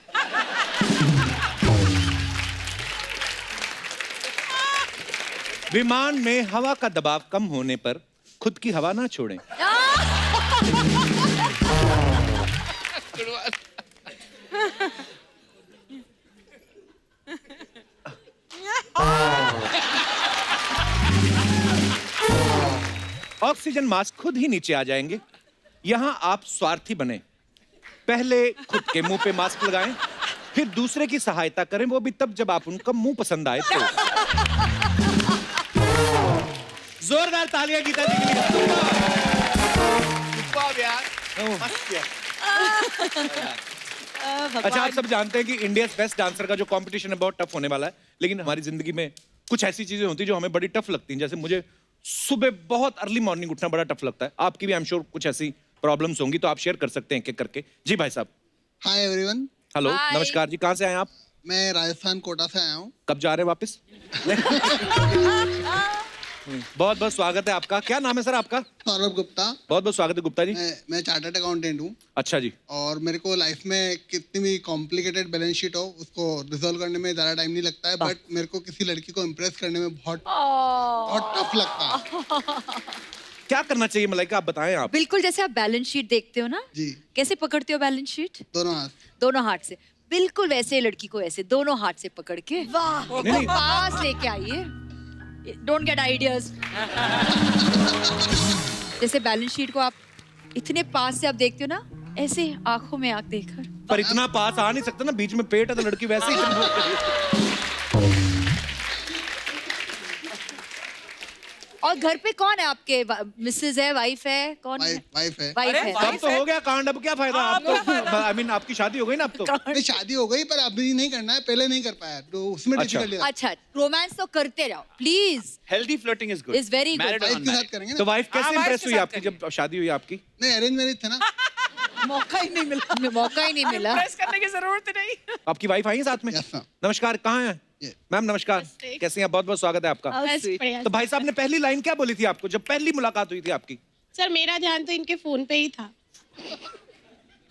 विमान में हवा का दबाव कम होने पर खुद की हवा ना छोड़ें। ऑक्सीजन मास्क खुद ही नीचे आ जाएंगे। यहां आप स्वार्थी बने, पहले खुद के मुंह पे मास्क लगाएं, फिर दूसरे की सहायता करें, वो भी तब जब आप उनका मुंह पसंद आए तो। जोरदार तालियां गीता जी के लिए। अच्छा, आप सब जानते हैं कि इंडिया बेस्ट डांसर का जो कंपटीशन है बहुत टफ होने वाला है, लेकिन हमारी जिंदगी में कुछ ऐसी चीजें होती हैं जो हमें बड़ी टफ लगती हैं। जैसे मुझे सुबह बहुत अर्ली मॉर्निंग उठना बड़ा टफ लगता है। आपकी भी आई एम श्योर कुछ ऐसी प्रॉब्लम्स होंगी, तो आप शेयर कर सकते हैं एक एक करके। जी भाई साहब। Hi everyone, hello, Hi। नमस्कार जी, कहाँ से आए आप? मैं राजस्थान कोटा से आया हूँ। कब जा रहे हैं वापस? बहुत बहुत स्वागत है आपका। क्या नाम है सर आपका? सौरभ गुप्ता। बहुत बहुत स्वागत है गुप्ता जी। मैं चार्टर्ड अकाउंटेंट हूँ अच्छा जी। और मेरे को लाइफ में कितनी भी कॉम्प्लिकेटेड बैलेंस शीट हो उसको रिजॉल्व करने में ज़्यादा टाइम नहीं लगता है, बट मेरे को किसी लड़की को इम्प्रेस करने में बहुत टफ लगता है। क्या करना चाहिए मलाइका, आप बताएं आप। बिल्कुल जैसे आप बैलेंस शीट देखते हो ना, जी, कैसे पकड़ते हो बैलेंस शीट? दोनों हाथ। दोनों हाथ से। बिल्कुल वैसे लड़की को ऐसे दोनों हाथ से पकड़ के नहीं। पास लेके आइए। Don't get ideas. जैसे बैलेंस शीट को आप इतने पास से आप देखते हो ना, ऐसे आंखों में आंख देखकर। पर इतना पास आ नहीं सकता ना, बीच में पेट है तो लड़की वैसे ही। और घर पे कौन है आपके? मिसेज है, वाइफ है, कौन है? वाइफ है। वाइफ अरे, है। वाइफ अब तो हो गया कांड, अब क्या फायदा? आप तो आई मीन आपकी शादी हो गई ना अब तो। नहीं, शादी हो गई पर अभी नहीं करना है, पहले नहीं कर पाया तो उसमें अच्छा। डिफिकल्टी है। अच्छा, रोमांस तो करते रहो please. Healthy flirting is good. Is very good. Married or wife के साथ unmarried. करेंगे तो ना। वाइफ कैसे हाँ, wife इंप्रेस के हुई साथ आपकी जब शादी हुई आपकी? नहीं, अरेंज मैरिज था ना। मौका ही नहीं मिला। मौका ही नहीं मिला। प्रेस करने की जरूरत नहीं। आपकी वाइफ आई है साथ में? Yes, sir. नमस्कार, कहाँ हैं ये। मैम? नमस्कार, कैसे हैं? बहुत बहुत स्वागत है आपका। तो भाई साहब ने पहली लाइन क्या बोली थी आपको जब पहली मुलाकात हुई थी आपकी? सर मेरा ध्यान तो इनके फोन पे ही था।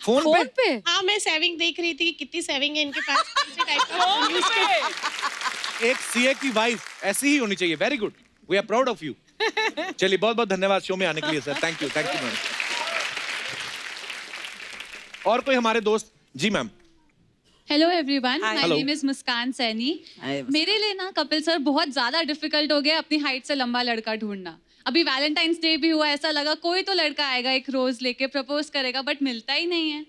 फोन फोन पे? पे? हाँ, मैं सेविंग देख रही थी कि कितनी सेविंग है इनके पास, कौन से टाइप का। एक सीए की वाइफ ऐसी ही होनी चाहिए। Very good, we are proud of you. चलिए, बहुत बहुत धन्यवाद शो में आने के लिए सर। Thank you ma'am. और कोई हमारे दोस्त? जी ma'am. Hello everyone, my Hello. Name is Muskan Saini. Hi, Muskan. मेरे लिए ना कपिल सर बहुत ज्यादा डिफिकल्ट हो गया अपनी हाइट से लंबा लड़का ढूंढना। अभी वैलेंटाइंस डे भी हुआ, ऐसा लगा कोई तो लड़का आएगा एक रोज लेके प्रपोज करेगा, बट मिलता ही नहीं है।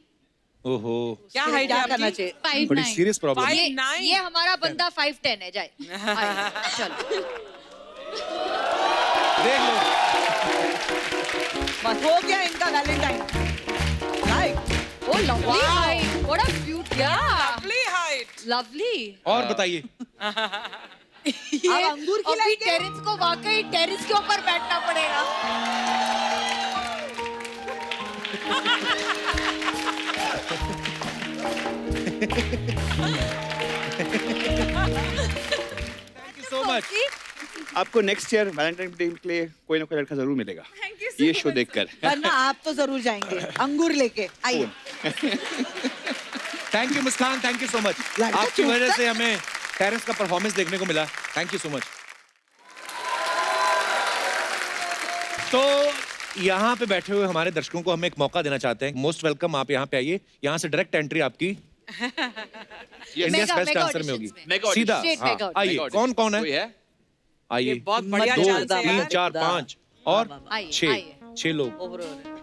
ओहो, क्या हाइट है क्या करना आपकी? चाहिए? 5'9". बड़ी सीरियस प्रॉब्लम। Five- ये 9. ये हमारा बंदा 5'10" है। जाए आइए, चलो। देख लो, बस हो गया इनका valentine. Right. Oh lovely height, what a beauty. Lovely height. Lovely. और बताइए। ये अंगूर अभी खिलाएंगे? टेरेस को वाकई टेरेस के ऊपर बैठना पड़ेगा। Thank you so much. आपको नेक्स्ट ईयर वैलेंटाइन डे के लिए कोई ना कोई लड़का जरूर मिलेगा ये शो देखकर। वरना आप तो जरूर जाएंगे अंगूर लेके। आइए। Thank you Muskan, thank you so much. लड़का आपकी चूक वजह कर- से हमें टेरेस का परफॉर्मेंस देखने को मिला। Thank you so much. तो यहाँ पे बैठे हुए हमारे दर्शकों को हम एक मौका देना चाहते हैं। मोस्ट वेलकम, आप यहाँ पे आइए। यहाँ से डायरेक्ट एंट्री आपकी इंडियाज बेस्ट मेगा डांसर में होगी। auditions में। सीधा Straight हाँ, mega auditions। आइए। कौन कौन कोई है? है? आइए। बहुत बढ़िया मत 2, chance है 3, यार। 4, 5 और आइए, 6 आइए। 6 लोग। ओवर हो रहा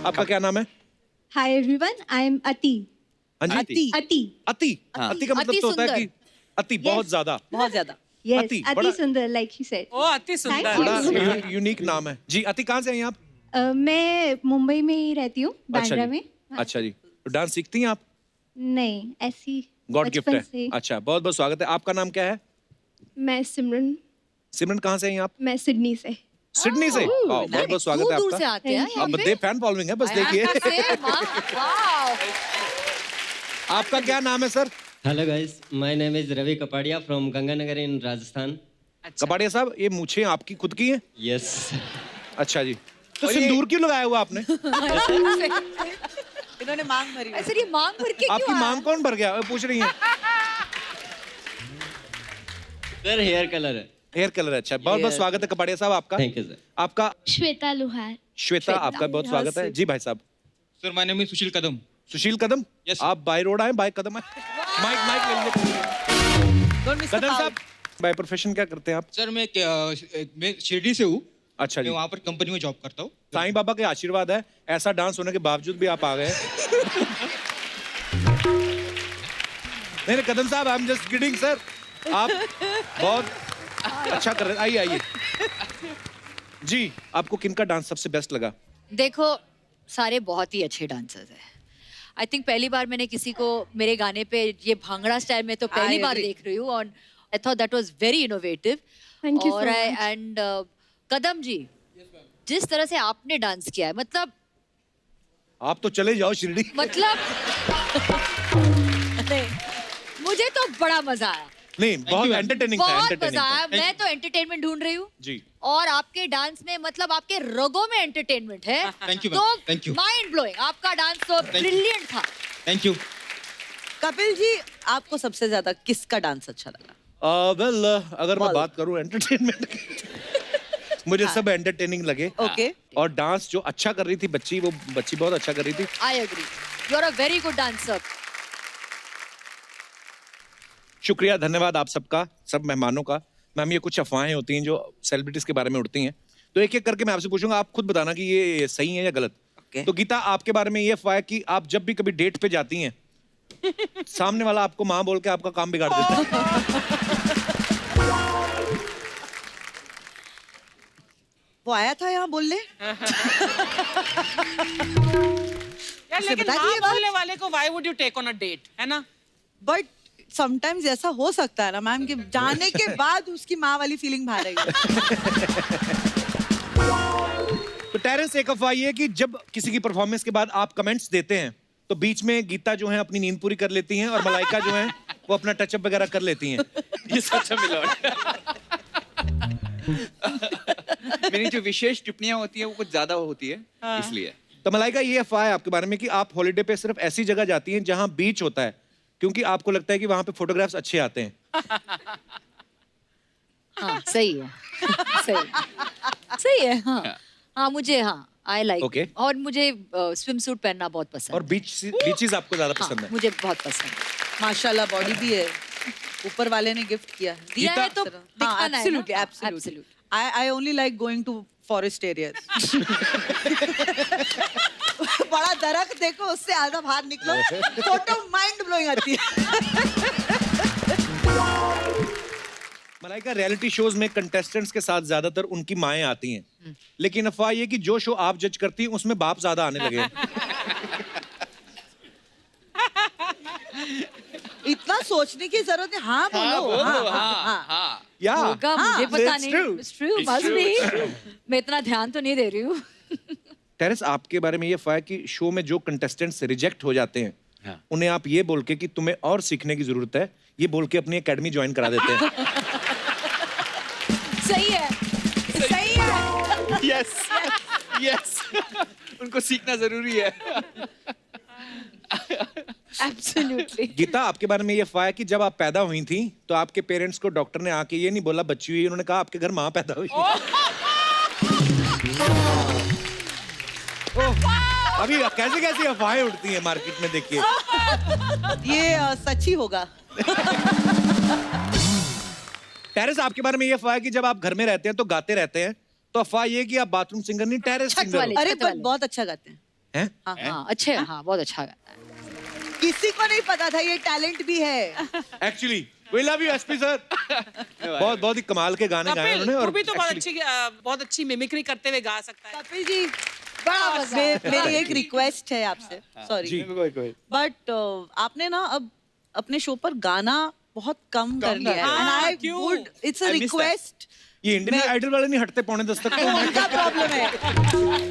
आपका क्या नाम है? हाय एवरीवन, आई एम अति। हाँ जी। अति। अति। अति। अति का मतलब अति तो होता है सुंदर। कि अति बहुत ज्यादा। है। बहुत ज्यादा। यस, अति, अति बड़ा- सुंदर, लाइक ही सेड। ओ अति सुंदर। बड़ा यूनिक नाम है जी। अति कहाँ से हैं आप? मैं मुंबई में ही रहती हूँ, अच्छा बांद्रा जी। में। अच्छा जी। तो डांस सीखती हैं आप? नहीं, ऐसी गॉड गिफ्ट बचपन है। से। अच्छा, बहुत बहुत स्वागत है। आपका नाम क्या है? मैं सिमरन, सिमरन कहाँ से हैं आप? मैं सिडनी से। सिडनी से। बहुत बहुत स्वागत है दूर से आपका। आते हैं यहाँ अब पे। दे फैन फॉलोइंग है, बस देखिए। वाओ। आपका क्या नाम है sir? Hello guys, my name is Ravi Kapadia from Ganganagar in Rajasthan. Kapadia साहब, ये मूछें आपकी खुद की हैं? यस। अच्छा जी। तो सिंदूर क्यों लगाया हुआ आपने? इन्होंने मांग भरी हुई। सर ये मांग भर के आपकी क्यों आया? मांग कौन भर गया? वो पूछ रही हैं। सर हेयर कलर है। Hair colour. अच्छा, बहुत बहुत स्वागत है कपाड़िया साहब आपका। Thank you sir. आपका? श्वेता लोहार। श्वेता, आपका बहुत स्वागत है जी। भाई साहब? Sir my name is Sushil Kadam. Sushil Kadam. Yes. आप बाय रोड आए, बाय कदम आए। माइक माइक ले लीजिए। Don't miss the Kadam power. साहब, बाय प्रोफेशन क्या करते हैं आप? सर मैं शिरडी से हूँ। अच्छा मैं जी। वहाँ पर कंपनी में जॉब करता हूँ। साईं बाबा के आशीर्वाद है, ऐसा डांस होने के बावजूद भी आप आ गए। नहीं नहीं कदम साहब, I am just kidding sir. आप बहुत अच्छा कर रहे हैं। आइए आइए जी। आपको किनका डांस सबसे बेस्ट लगा? देखो, सारे बहुत ही अच्छे डांसर्स हैं। आई थिंक पहली बार मैंने किसी को मेरे गाने पे ये भांगड़ा स्टाइल में तो पहली I बार agree. देख रही हूँ और I thought that was very innovative. Thank you so और much. एंड कदम जी, जिस तरह से आपने डांस किया है, मतलब आप तो चले जाओ शिरडी। नहीं, मुझे तो बड़ा मजा आया। नहीं, बहुत एंटरटेनिंग था। बहुत एंटरटेनिंग मजा आया। था। मैं तो एंटरटेनमेंट ढूंढ रही हूँ जी। और आपके डांस में मतलब आपके रगों में एंटरटेनमेट है। Thank you, तो ma'am. Thank you. Mind blowing. आपका डांस तो ब्रिलियंट था। Thank you. कपिल जी, आपको सबसे ज्यादा किसका डांस अच्छा लगा? वेल, अगर मैं बोल। बात करूं एंटरटेनमेंट की, मुझे सब एंटरटेनिंग लगे। ओके। और डांस जो अच्छा कर रही थी बच्ची, वो बच्ची बहुत अच्छा कर रही थी। I agree, you are a very good dancer. शुक्रिया, धन्यवाद आप सबका, सब मेहमानों का। मैम, ये कुछ अफवाहें होती हैं जो सेलिब्रिटीज के बारे में उड़ती हैं, तो एक एक करके मैं आपसे पूछूंगा, आप खुद बताना कि ये सही है या गलत। Okay. तो गीता आपके बारे में ये अफवाह है कि आप जब भी कभी डेट पे जाती हैं सामने वाला आपको माँ बोल के आपका काम बिगाड़ देता है। वो आया था यहाँ बोलने। यार उसे लेकिन बता हाँ दिए बात। बोलने वाले को why would you take on a date, है ना? बट समटाइम्स ऐसा हो सकता है ना मैम कि जाने के बाद उसकी माँ वाली फीलिंग बाहर आई। तो टेरेंस, एक अफवाह ये है कि जब किसी की परफॉर्मेंस के बाद आप कमेंट्स देते हैं तो बीच में गीता जो है अपनी नींद पूरी कर लेती हैं और मलाइका जो है वो अपना टचअप वगैरह कर लेती हैं। ये सच है मिलोड। मेरी जो विशेष टिप्पणियां होती है वो कुछ ज्यादा होती है, इसलिए। तो मलाइका, ये अफवाह है आपके बारे में कि आप हॉलिडे पे सिर्फ ऐसी जगह जाती हैं जहां बीच होता है क्योंकि आपको लगता है कि वहां पे फोटोग्राफ्स अच्छे आते हैं। हाँ सही है। सही है। हाँ मुझे आई लाइक। Okay. और मुझे स्विम सूट पहनना बहुत पसंद और बीचेस आपको ज्यादा पसंद है। मुझे बहुत पसंद है। माशाल्लाह बॉडी भी है, ऊपर वाले ने गिफ्ट किया है। दिया है तो दिखाना है ना? Absolutely absolutely. I only like going to forest areas. बड़ा दरख्त देखो, उससे आधा बाहर निकलो, फोटो माइंड ब्लोइंग आती है। मलाइका, रियलिटी शोज में कंटेस्टेंट्स के साथ ज्यादातर उनकी माएं आती हैं, लेकिन अफवाह ये कि जो शो आप जज करती हैं उसमें बाप ज्यादा आने लगे हैं। इतना सोचने की जरूरत है। हाँ बोलो। हाँ। या होगा, मुझे पता it's नहीं। true. It's true, must be. मैं इतना ध्यान तो नहीं दे रही हूँ। टेरेंस, आपके बारे में ये अफवाह है कि शो में जो कंटेस्टेंट्स रिजेक्ट हो जाते हैं उन्हें आप ये बोल के कि तुम्हें और सीखने की जरूरत है, ये बोल के अपनी एकेडमी ज्वाइन करा देते हैं। सही है। सही है। यस यस, उनको सीखना जरूरी है। Absolutely. गीता, आपके बारे में ये अफवाह है कि जब आप पैदा हुई थी तो आपके पेरेंट्स को डॉक्टर ने आके ये नहीं बोला बच्ची हुई, उन्होंने कहा आपके घर माँ पैदा हुई। अभी कैसी कैसी अफवाहें उठती हैं मार्केट में, देखिए। ये सच ही होगा। टेरेस, आपके बारे में ये अफवाह है कि जब आप घर में रहते हैं तो गाते रहते हैं, तो अफवाह ये है कि आप बाथरूम सिंगर नहीं टेरेस छत सिंगर वाले। हो। अरे छत पर वाले। बहुत अच्छा गाते हैं। हैं? हाँ अच्छे। हाँ बहुत अच्छा गाता है। किसी को नहीं पता था ये टैलेंट भी है। Actually we love you SP sir. बहुत ही कमाल के गाने गाए कपिल, उन्होंने। तू भी तो actually- बहुत अच्छी मिमिक्री करते हुए गा सकता है। कपिल जी, मेरी एक रिक्वेस्ट है आपसे। सॉरी बट आपने ना अब अपने शो पर गाना बहुत कम कर लिया है। And I would, it's a I miss that. Request. ये इंडियन आइडल वाले नहीं हटते पौने 10 तक। उनका प्रॉब्लम है,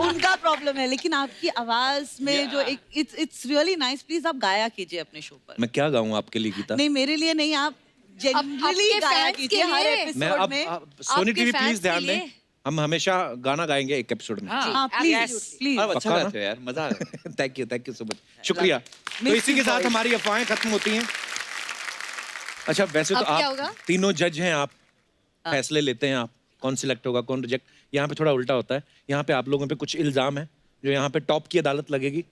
उनका प्रॉब्लम है। लेकिन आपकी आवाज में जो एक इट्स रियली नाइस, प्लीज आप गाया कीजिए अपने शो पर। मैं क्या गाऊं आपके लिए गीता? नहीं, मेरे लिए नहीं, आप जनरली आपके गाया fans के कीजिए हर लिए। मैं एपिसोड अब में। सोनी आपके टीवी fans प्लीज के ध्यान लिए। दें, हम हमेशा गाना गाएंगे एक एपिसोड में। हाँ प्लीज प्लीज। और अच्छा पक्का ना? गाते हो यार, मजा आ रहा है। थैंक यू सो मच, शुक्रिया। तो इसी के साथ हमारी अफवाहें खत्म होती हैं। अच्छा, वैसे तो अब क्या आप होगा? तीनों जज हैं, आप फैसले लेते हैं, आप कौन सिलेक्ट होगा कौन रिजेक्ट। यहाँ पे थोड़ा उल्टा होता है, यहाँ पे आप लोगों पे कुछ इल्जाम है जो यहाँ पे टॉप की अदालत लगेगी,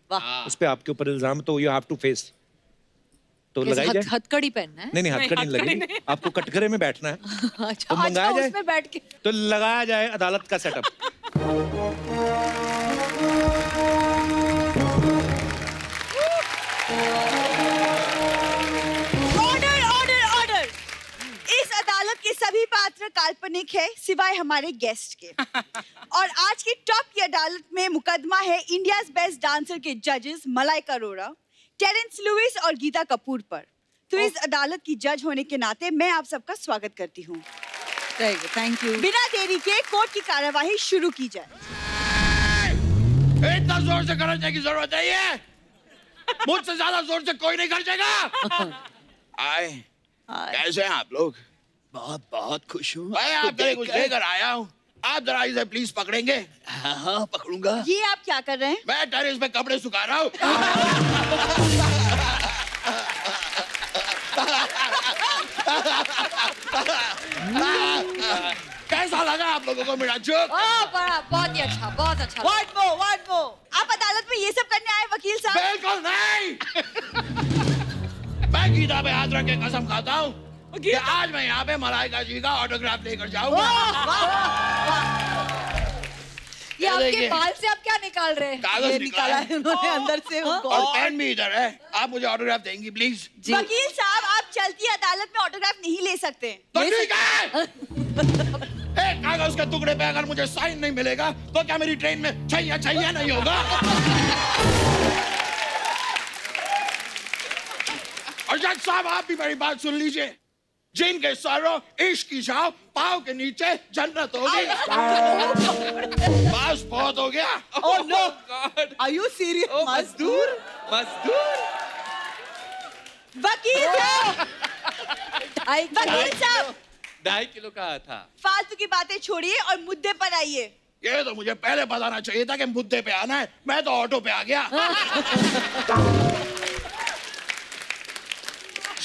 उस पे आपके ऊपर इल्जाम है, तो यू हैव टू फेस। तो लगाई जाए। हथकड़ी पहनना है। नहीं हथकड़ी नहीं लगेगी, आपको कटघरे में बैठना है। अच्छा, तो मंगाया जाए। उसमें बैठ के। तो लगाया जाए अदालत का सेटअप। Order order order. इस अदालत के सभी पात्र काल्पनिक है सिवाय हमारे गेस्ट के। और आज की टॉप की अदालत में मुकदमा है इंडियाज बेस्ट डांसर के जजेस मलाइका अरोड़ा, टेरेंस लुइस और गीता कपूर पर। तो इस अदालत की जज होने के नाते मैं आप सबका स्वागत करती हूँ। Thank you. बिना देरी के कोर्ट की कार्यवाही शुरू की जाए। इतना जोर से खर्चने की जरूरत नहीं है, मुझसे ज्यादा जोर से कोई नहीं खर्चेगा। आए, कैसे हैं आप लोग? बहुत बहुत खुश हूँ। मैं आपके लिए कुछ लेकर आया हूँ, आप जरा इसे प्लीज पकड़ेंगे? हाँ पकड़ूंगा। ये आप क्या कर रहे हैं? मैं टेरेस पे कपड़े सुखा रहा हूँ। कैसा लगा आप लोगों को मेरा जोक? बहुत ही अच्छा, बहुत अच्छा। What more? आप अदालत में ये सब करने आए वकील साहब? बिल्कुल नहीं। मैं गीता पे हाथ रख के कसम खाता हूँ कि आज मैं यहाँ पे मलाइका जी का ऑटोग्राफ लेकर जाऊंगा। ये आपके बाल से आप क्या निकाल रहे हैं? कागज ये निकाला है उन्होंने अंदर से उनको। और पेन भी इधर है। आप मुझे ऑटोग्राफ देंगी प्लीज? वकील साहब, आप चलती अदालत में ऑटोग्राफ नहीं ले सकते। तो ठीक है। एक कागज के टुकड़े पे अगर मुझे साइन नहीं मिलेगा तो क्या मेरी ट्रेन में छैया छैया नहीं होगा? और जज साहब, आप भी मेरी बात सुन लीजिए। जिनके सरों इश्क की छाव, पाँव के नीचे जन्नत होगी। बस बहुत हो गया। Oh no! Are you serious? मजदूर मजदूर वकील साहब, वकील साहब, 2.5 किलो का था। फालतू की बातें छोड़िए और मुद्दे पर आइए। ये तो मुझे पहले बताना चाहिए था कि मुद्दे पे आना है। मैं तो ऑटो पे आ गया।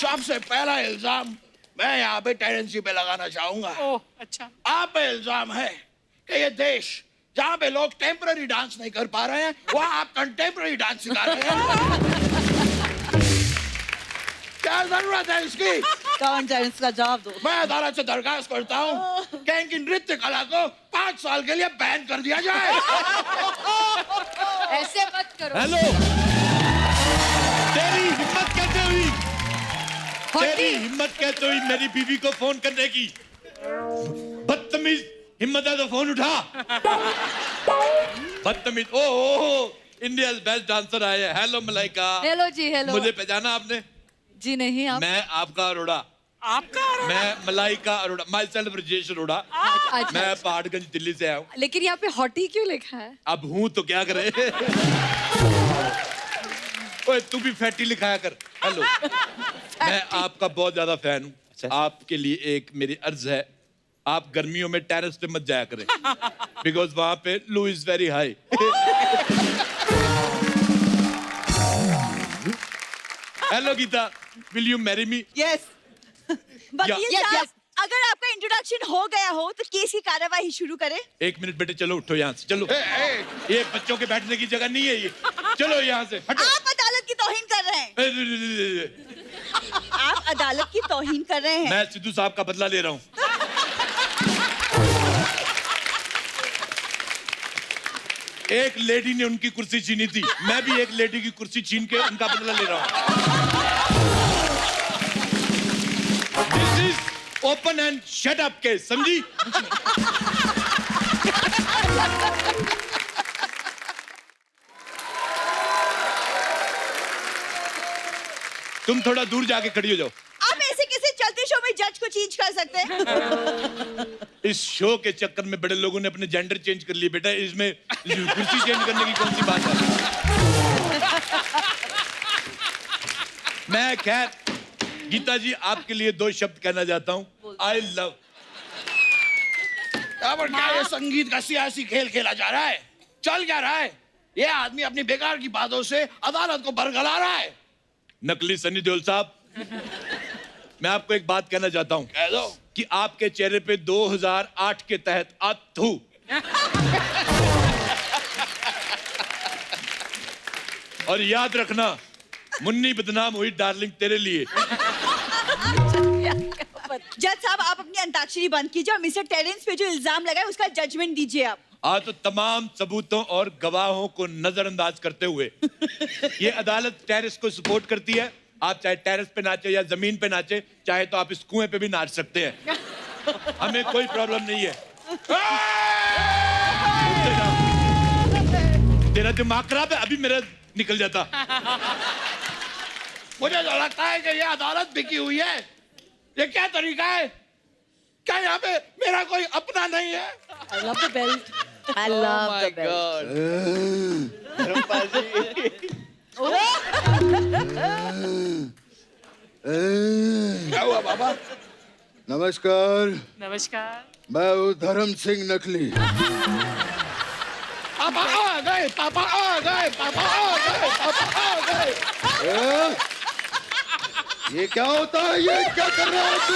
सबसे पहला इल्जाम मैं यहाँ पे टेरेंसी पे लगाना चाहूंगा। ओह, अच्छा। आप पे इल्जाम है कि ये देश जहाँ पे लोग टेम्पररी डांस नहीं कर पा रहे हैं, वहाँ आप कंटेम्पररी डांस सिखा रहे हैं। क्या जरूरत है इसकी? कौन टेरेंस का जवाब दो। मैं अदालत से दरखास्त करता हूँ कि इनकी नृत्य कला को 5 साल के लिए बैन कर दिया जाए। ऐसे मत करो। हेलो, तेरी हिम्मत कैसे हुई? तेरी हिम्मत कैसे हुई मेरी बीवी को फोन करने की? बदतमीज, हिम्मत है तो फोन उठा। बदतमीज। ओह, इंडियाज बेस्ट डांसर आए हैं। हेलो मलाइका। हेलो जी, हेलो। मुझे पहचाना आपने? जी नहीं, आप? मैं आपका अरोड़ा। आपका अरोड़ा? मैं मलाइका अरोड़ा, माई सेल्फ राजेश अरोड़ा। अच्छा, मैं पहाड़गंज दिल्ली से आया हूँ। लेकिन यहाँ पे हॉटी क्यों लिखा है? अब हूँ तो क्या करे। ओए, तू भी फैटी लिखाया कर। हेलो, मैं आपका बहुत ज्यादा फैन हूँ। आपके लिए एक मेरी अर्ज है, आप गर्मियों में टेरेस पे मत जाया करें, बिकॉज वहां पे loo is very high. Hello Geeta, will you marry me? Yes. वकील साहब, अगर आपका इंट्रोडक्शन हो गया हो तो केस की कार्यवाही शुरू करें। 1 मिनट बेटे, चलो उठो यहाँ से, चलो। ये बच्चों के बैठने की जगह नहीं है ये। चलो यहाँ से हटो। आप अदालत की तौहीन कर रहे हैं। आप अदालत की तौहीन कर रहे हैं। मैं सिद्धू साहब का बदला ले रहा हूँ। एक लेडी ने उनकी कुर्सी छीनी थी, मैं भी एक लेडी की कुर्सी छीन के उनका बदला ले रहा हूँ। This is open and shut up case, समझी? तुम थोड़ा दूर जाके खड़ी हो जाओ। आप ऐसे किसी चलते शो में जज को चेंज कर सकते हैं? इस शो के चक्कर में बड़े लोगों ने अपने जेंडर चेंज कर लिए बेटा, इसमें कुर्सी चेंज करने की कौन सी बात है? मैं खैर गीता जी आपके लिए 2 शब्द कहना चाहता हूँ। I love. अब क्या ये संगीत का सियासी खेल खेला जा रहा है? चल क्या रहा है? ये आदमी अपनी बेकार की बातों से अदालत को बरगला रहा है। नकली सनी देओल साहब, मैं आपको एक बात कहना चाहता हूँ। कह दो। कि आपके चेहरे पे 2008 के तहत अथू। और याद रखना, मुन्नी बदनाम हुई डार्लिंग तेरे लिए। जज साहब, आप अपनी अंताक्षरी बंद कीजिए और मिस्टर टेरेंस पे जो इल्जाम लगाए उसका जजमेंट दीजिए आप। तो तमाम सबूतों और गवाहों को नजरअंदाज करते हुए ये अदालत टेरेस को सपोर्ट करती है। आप चाहे टेरेस पे नाचे या जमीन पे नाचे, चाहे तो आप इस कुएं पे भी नाच सकते हैं, हमें कोई प्रॉब्लम नहीं है। तेरा दिमाग खराब है, अभी मेरा निकल जाता। मुझे तो लगता है कि ये अदालत बिकी हुई है। ये क्या तरीका है? क्या यहाँ पे मेरा कोई अपना नहीं है? I love the belt. I love the belt. क्या हुआ बाबा? नमस्कार। नमस्कार। मैं हूँ धर्म सिंह नकली। पापा आ गए, पापा आ गए, पापा आ गए, पापा आ गए। ये क्या होता है? ये क्या कर रहा है तू?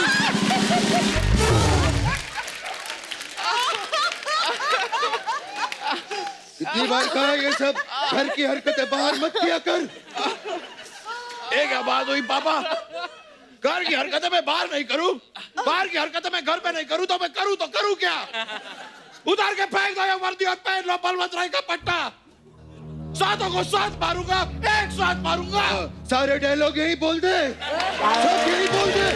कितनी बार कहा ये सब घर की हरकतें बाहर मत किया कर। एक बात हुई पापा, घर की हरकतें मैं बाहर नहीं करूं, बाहर की हरकतें मैं घर पे नहीं करूं, तो मैं करूं क्या? उतार के फेंक दो ये वर्दी और पहन लो बलवंत राय का पट्टा। सातों को साथ मारूंगा, एक साथ मारूंगा। सारे डायलॉग यही बोल दे, सब यही बोल दे।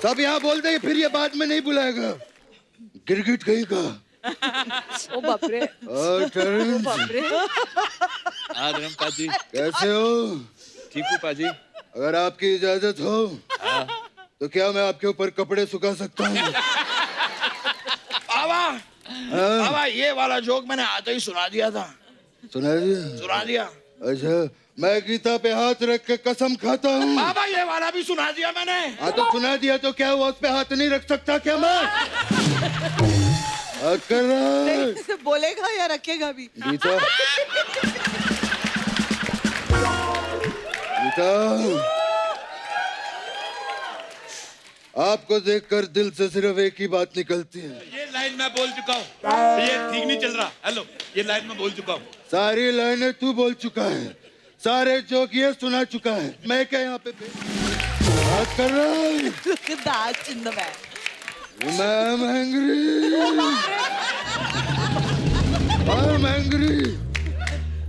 सब यहाँ बोल दे, फिर ये बाद में नहीं बुलाएगा। गिरगिट कहीं का। ओ बाप रे। टर्न। धर्म पाजी, कैसे हो? ठीक हूँ पाजी। अगर आपकी इजाजत हो तो क्या मैं आपके ऊपर कपड़े सुखा सकता हूँ? बाबा ये वाला जोक मैंने आते ही सुना दिया था। सुना दिया? सुना दिया। अच्छा, मैं गीता पे हाथ रख के कसम खाता हूँ। बाबा ये वाला भी सुना दिया मैंने। हाँ तो सुना दिया तो क्या हुआ, उस पे हाथ नहीं रख सकता क्या मैं? नहीं, बोलेगा या रखेगा भी? गीता, गीता, आपको देखकर दिल से सिर्फ एक ही बात निकलती है। ये लाइन मैं बोल चुका हूँ, ये ठीक नहीं चल रहा। हेलो, ये लाइन मैं बोल चुका हूँ। सारी लाइनें तू बोल चुका है, सारे जोक ये सुना चुका है। मैं क्या यहाँ पे बात कर रहा हूँ? That's in the bag. I'm angry. I'm angry.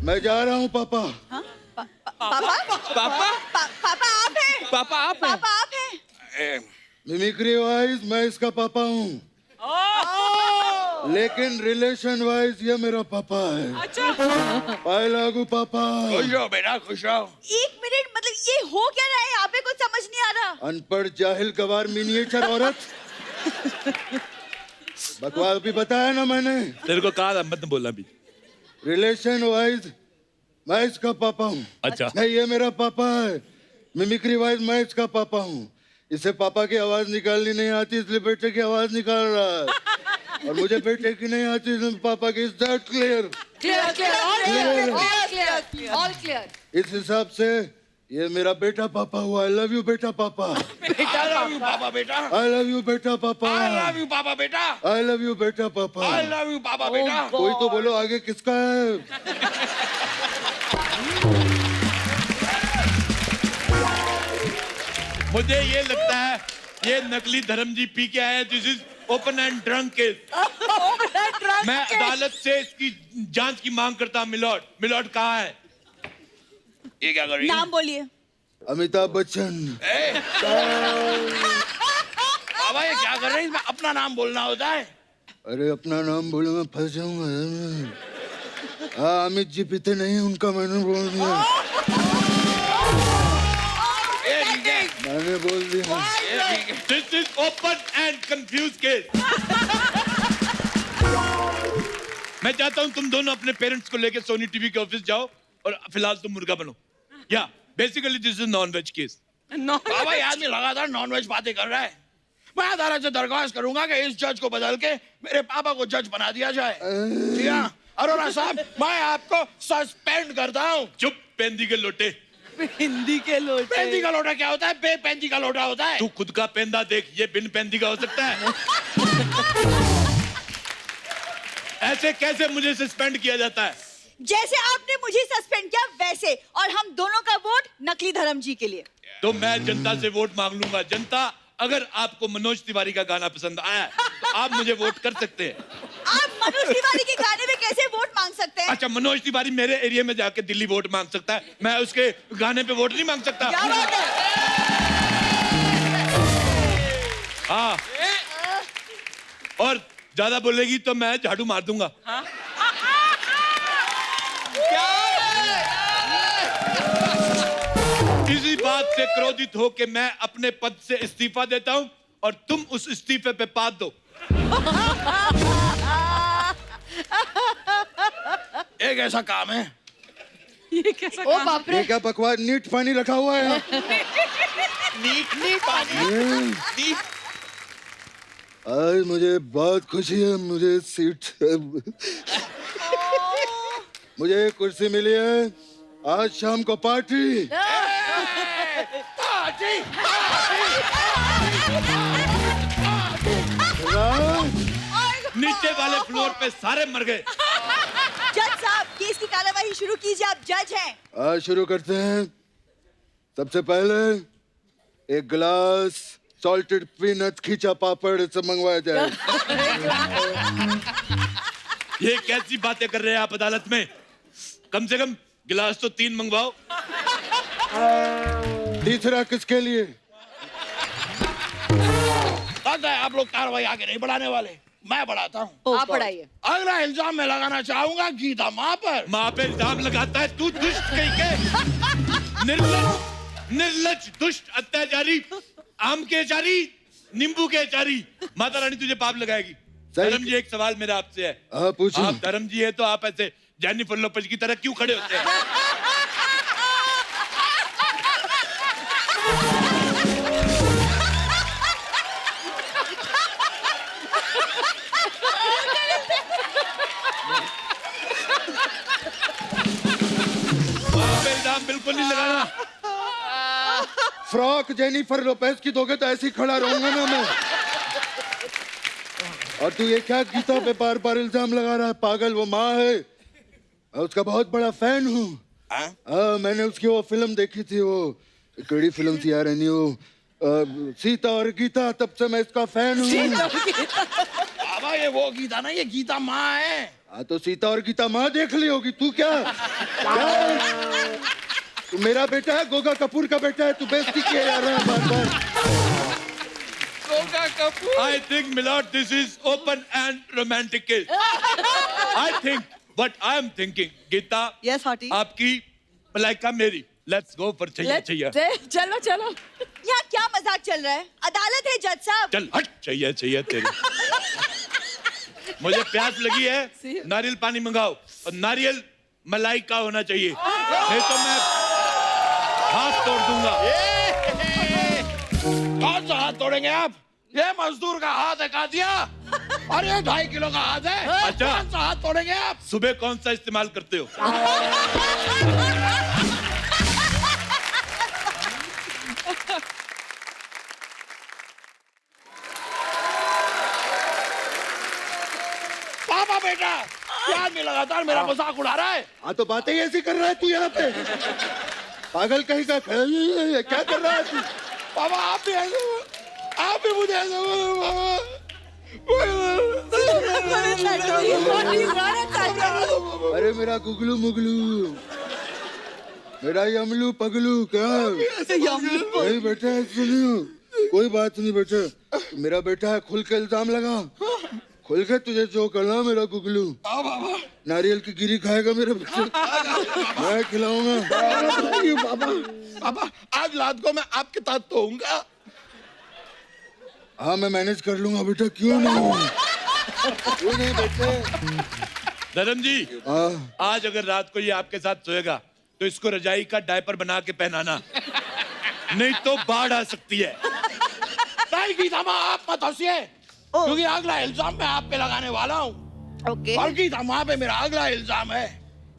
मैं जा रहा हूँ पापा। पापा पापा आप हैं? पापा आप हैं? पापा आप हैं? मिमिक्री वाइज मैं इसका पापा हूँ, लेकिन रिलेशन वाइज ये मेरा पापा है। पाए लागू पापा। खुश हो बेटा, खुश हो। एक मिनट, मतलब ये हो क्या रहा है यहाँ पे? कुछ समझ नहीं आ रहा। अनपढ़ जाहिल गवार मिनिएचर औरत। बकवास भी बताया ना मैंने। तेरे को कहा था मत बोलना भी। रिलेशन वाइज मैं इसका पापा हूँ। अच्छा। नहीं, ये मेरा पापा है। मिमिक्री वाइज मैं इसका पापा हूँ। इसे पापा की आवाज निकालनी नहीं आती, इसलिए बेटे की आवाज निकाल रहा है। और मुझे बेटे की नहीं आती, इसलिए पापा की। Is that clear? All clear. इस हिसाब से ये मेरा बेटा पापा हुआ। आई लव यू बेटा पापा। I love you पापा बेटा। आई लव यू बेटा पापा। I love you पापा बेटा। आई लव यू बेटा पापा। I love you पापा बेटा। कोई तो बोलो आगे किसका है? मुझे ये लगता है ये नकली धर्म जी पी के आए। This is open and drunk case. मैं अदालत से इसकी जांच की मांग करता हूँ। मिलॉर्ड, मिलॉर्ड कहाँ है? ये क्या कर रही है? नाम बोलिए। अमिताभ बच्चन। बाबा ये क्या कर रहे हैं? अपना नाम बोलना होता है। अरे अपना नाम बोले मैं फंस जाऊंगा। हाँ, अमित जी पीते नहीं, उनका मैंने बोल दिया। मैंने बोल दिया। This is open and confused case. मैं चाहता हूँ तुम दोनों अपने पेरेंट्स को लेकर सोनी टीवी के ऑफिस जाओ और फिलहाल तुम मुर्गा बनो। या basically this is non veg case. बाबा ये आदमी लगातार नॉन वेज बातें कर रहा है। मैं अदालत से दरख्वास्त करूंगा कि इस जज को बदल के मेरे पापा को जज बना दिया जाए। जी हाँ, अरोरा साहब, मैं आपको सस्पेंड करता हूँ। चुप, पेंदी के लोटे। हिंदी के लोटे। पेंदी का लोटा क्या होता है? बेपेंदी का लोटा होता है। तू खुद का पेंदा देख, ये बिन पेंदी का हो सकता है? ऐसे कैसे मुझे सस्पेंड किया जाता है? जैसे आपने मुझे सस्पेंड किया वैसे, और हम दोनों का वोट नकली धर्म जी के लिए। तो मैं जनता से वोट मांग लूंगा। जनता, अगर आपको मनोज तिवारी का गाना पसंद आया तो आप मुझे वोट कर सकते हैं। आप मनोज तिवारी के गाने में कैसे वोट मांग सकते हैं? अच्छा, मनोज तिवारी मेरे एरिया में जाके दिल्ली वोट मांग सकता है, मैं उसके गाने पे वोट नहीं मांग सकता? क्या बात है? हाँ, और ज्यादा बोलेगी तो मैं झाड़ू मार दूंगा। इसी बात से क्रोधित हो के मैं अपने पद से इस्तीफा देता हूं और तुम उस इस्तीफे पे पाद दो। एक ऐसा काम है। ये कैसा ओ बाप रे। ये क्या बकवास? नीट पानी रखा हुआ है। नीट पानी। आज मुझे बहुत खुशी है, मुझे सीट मुझे एक कुर्सी मिली है। आज शाम को पार्टी। नीचे वाले फ्लोर पे सारे मर गए। जज साहब, केस की कार्यवाही शुरू कीजिए, आप जज हैं। आज शुरू करते हैं। सबसे पहले एक गिलास सॉल्टेड पीनट खींचा पापड़ सब मंगवाया जाए। ये कैसी बातें कर रहे हैं आप अदालत में? कम से कम गिलास तो 3 मंगवाओ। तीसरा किसके लिए? आप लोग कार्रवाई आगे नहीं बढ़ाने वाले, मैं बढ़ाता हूँ। आप बढ़ाइए। अगला इल्जाम मैं लगाना चाहूंगा गीता माँ पर। माँ पे इल्जाम लगाता है तू, दुष्ट कहीं के, निर्लज दुष्ट अत्याचारी, आम के अचारी, नींबू के अचारी। माता रानी तुझे पाप लगाएगी। धर्म जी, एक सवाल मेरा आपसे है। पूछिए। आप धर्म जी है तो आप ऐसे जेनिफर लोपेज की तरह क्यों खड़े होते हैं? इल्जाम बिल्कुल नहीं लगाना। फ्रॉक जेनिफर लोपेज की दोगे तो ऐसे ही खड़ा रहूंगा ना मैं। और तू ये क्या गीता पे बार बार इल्जाम लगा रहा है? पागल, वो माँ है, मैं उसका बहुत बड़ा फैन हूँ। मैंने उसकी वो फिल्म देखी थी, वो कड़ी फिल्म थी यार, नहीं वो सीता और गीता, तब से मैं इसका फैन हूँ। बाबा ये वो गीता ना, ये गीता माँ है। हाँ तो सीता और गीता माँ देख ली होगी। तू क्या तू मेरा बेटा है, गोगा कपूर का बेटा है, तू बेइज्जती किया जा रहा है बार बार। Goga Kapoor. I think, Milord, this is open and romantic case. I think what I am thinking, Gita. Yes, Hoti. आपकी मलाइका मेरी। Let's go for Chaiyya Chaiyya. चलो चलो। यहाँ क्या मजाक चल रहा है? अदालत है जज साहब। चल हट, छैया छैया तेरी। मुझे प्यास लगी है, नारियल पानी मंगाओ, और नारियल मलाई का होना चाहिए, नहीं तो मैं हाथ तोड़ दूंगा। कौन सा हाथ तोड़ेंगे आप? ये मजदूर का हाथ है कातिया, और ये 2.5 किलो का हाथ है। अच्छा, कौन सा हाथ तोड़ेंगे आप? सुबह कौन सा इस्तेमाल करते हो? पापा बेटा, क्या आदमी लगातार मेरा मजाक उड़ा रहा है? हाँ तो बातें ऐसी कर रहा है तू यहाँ पे, पागल कहीं का। क्या कर रहा है तू? पापा आप भी मुझे ऐसे अरे मेरा गुगलू मुगलू, मेरा यमलू पगलू, क्या नहीं बेटा? सुनियो, कोई बात नहीं बेटा, मेरा बेटा है, खुल के इल्जाम लगा, खुल के तुझे जो करना। मेरा गुगलू नारियल की गिरी खाएगा मेरा बेटा, मैं खिलाऊंगा। पापा आज रात को मैं आपके साथ सोऊंगा। हाँ मैं मैनेज कर लूंगा बेटा, क्यों नहीं बेटे। धर्म जी, आज अगर रात को ये आपके साथ सोएगा तो इसको रजाई का डायपर बना के पहनाना, नहीं तो बाढ़ आ सकती है। नहीं गीता माँ, आप मत हंसिए, क्योंकि अगला इल्जाम मैं आप पे लगाने वाला हूँ। और गीता माँ पे मेरा अगला इल्जाम है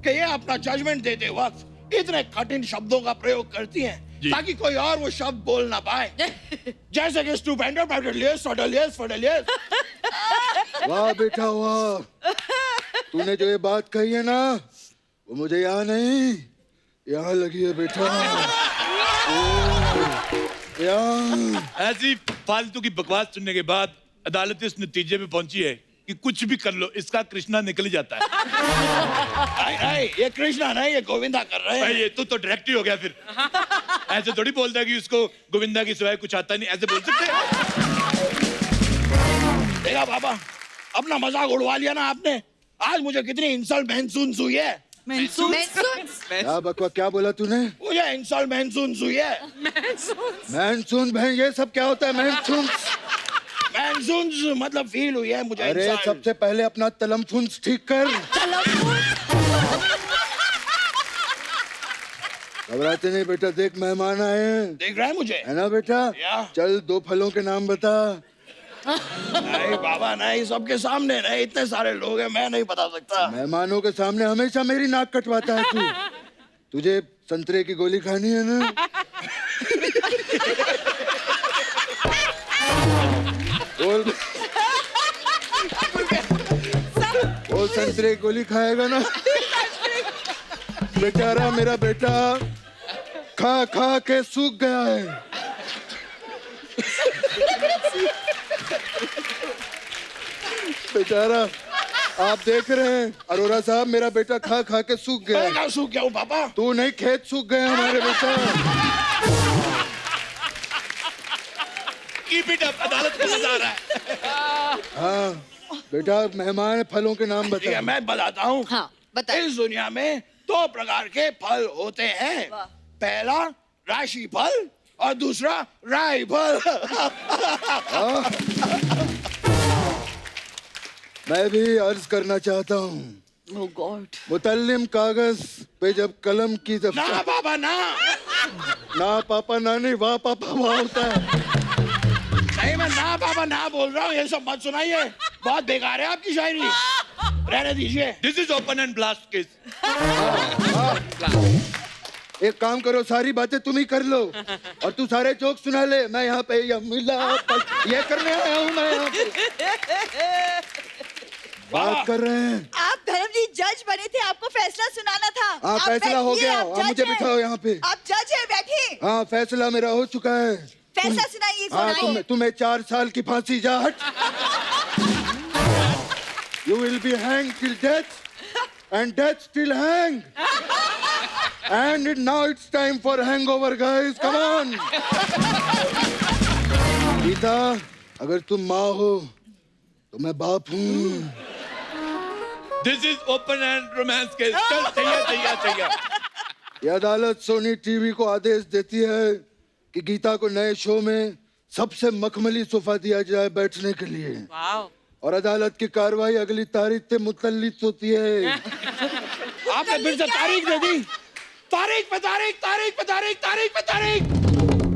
कि ये अपना जजमेंट देते वक्त इतने कठिन शब्दों का प्रयोग करती हैं ताकि कोई और वो शब्द बोल ना पाए, जैसे कि स्टूपेंडो, पैडलियस, फडलियस, फडलियस। वाह बेटा वाह, तूने जो ये बात कही है ना, वो मुझे यहाँ नहीं, यहाँ लगी है बेटा। ऐसी फालतू की बकवास सुनने के बाद अदालत इस नतीजे पे पहुंची है कि कुछ भी कर लो, इसका कृष्णा निकल ही जाता है। ये कृष्णा नहीं, ये गोविंदा कर रहे हैं। ये तो डायरेक्ट ही हो गया फिर। ऐसे थोड़ी बोलता है कि उसको गोविंदा की सिवाय कुछ आता नहीं, ऐसे बोल सकते हैं? देखा पापा, अपना मजाक उड़वा लिया ना आपने। आज मुझे कितनी इंसल्ट महसूस हुई है। क्या बकवा, क्या बोला तूने? मुझे इंसल्ट महसूस हुई है। महसूस बहन, ये सब क्या होता है? महसूस मतलब फील हुई है मुझे। अरे सबसे पहले अपना तलमफुंस ठीक कर। घबराते नहीं बेटा, देख मेहमान आए हैं। देख रहा है मुझे, है ना बेटा? चल 2 फलों के नाम बता। नहीं बाबा नहीं, सबके सामने नहीं, इतने सारे लोग हैं, मैं नहीं बता सकता। मेहमानों के सामने हमेशा मेरी नाक कटवाता है तू। तुझे संतरे की गोली खानी है ना? वो संतरे की गोली खाएगा ना? बेचारा मेरा बेटा खा खा के सूख गया है। बेचारा आप देख रहे हैं अरोरा साहब, मेरा बेटा खा खा के सूख गया। मैं कहाँ सूख गया हूँ पापा? तू नहीं, खेत सूख गए हमारे बेटा। कीप इट अप, अदालत को मजा आ रहा है। हाँ बेटा, मेहमान फलों के नाम ठीक है, बता। मैं बताता हूँ। हाँ बताइए। इस दुनिया में 2 प्रकार के फल होते हैं। पहला राशि फल और दूसरा राई फल। मैं भी अर्ज करना चाहता हूँ। Oh God. मुतल्लिम कागज पे जब कलम की ना पापा ना। ना पापा ना नहीं, वाह पापा वाह होता है। नहीं, मैं ना पापा ना बोल रहा हूँ, ये सब मत सुनाइए, बहुत बेकार है आपकी शायरी, रहने दीजिए। This is open and blast case. एक काम करो, सारी बातें तुम ही कर लो और तू सारे जोक सुना ले। मैं यहाँ पे ये करने आया हूँ, मैं यहाँ पे बात कर रहे हैं। आप धर्मजीत जज बने थे, आपको फैसला सुनाना था। हाँ, आप फैसला हो बैठिए, गया। आप आप जज मुझे हैं। बिठाओ यहाँ पे। आप जज है, बैठिए। हाँ, फैसला मेरा हो चुका है। फैसला सुनाइए। हाँ, तुम्हें 4 साल की फांसी जा। हट। You will be hanged till death, and death till hang. And now it's time for hangover, guys. Come on. Gita, अगर तुम माँ हो तो मैं बाप हूँ। This is open and romance case. चल चाहिए। ये अदालत सोनी टीवी को आदेश देती है कि गीता को नए शो में सबसे मखमली सोफा दिया जाए बैठने के लिए। और अदालत की कार्रवाई अगली तारीख से मुतल्लिक होती है। आपने फिर से तारीख दे दी। तारीख पे तारीख।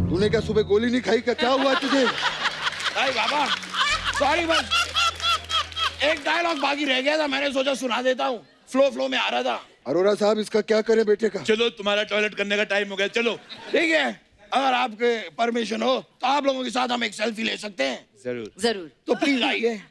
तूने क्या सुबह गोली नहीं खाई? क्या हुआ तुझे? नहीं बाबा, सॉरी, बस एक डायलॉग बाकी रह गया था, मैंने सोचा सुना देता हूँ, फ्लो में आ रहा था। अरोरा साहब, इसका क्या करें बेटे का? चलो, तुम्हारा टॉयलेट करने का टाइम हो गया, चलो। ठीक है, अगर आपके परमिशन हो तो आप लोगों के साथ हम एक सेल्फी ले सकते हैं। जरूर। तो प्लीज आइए।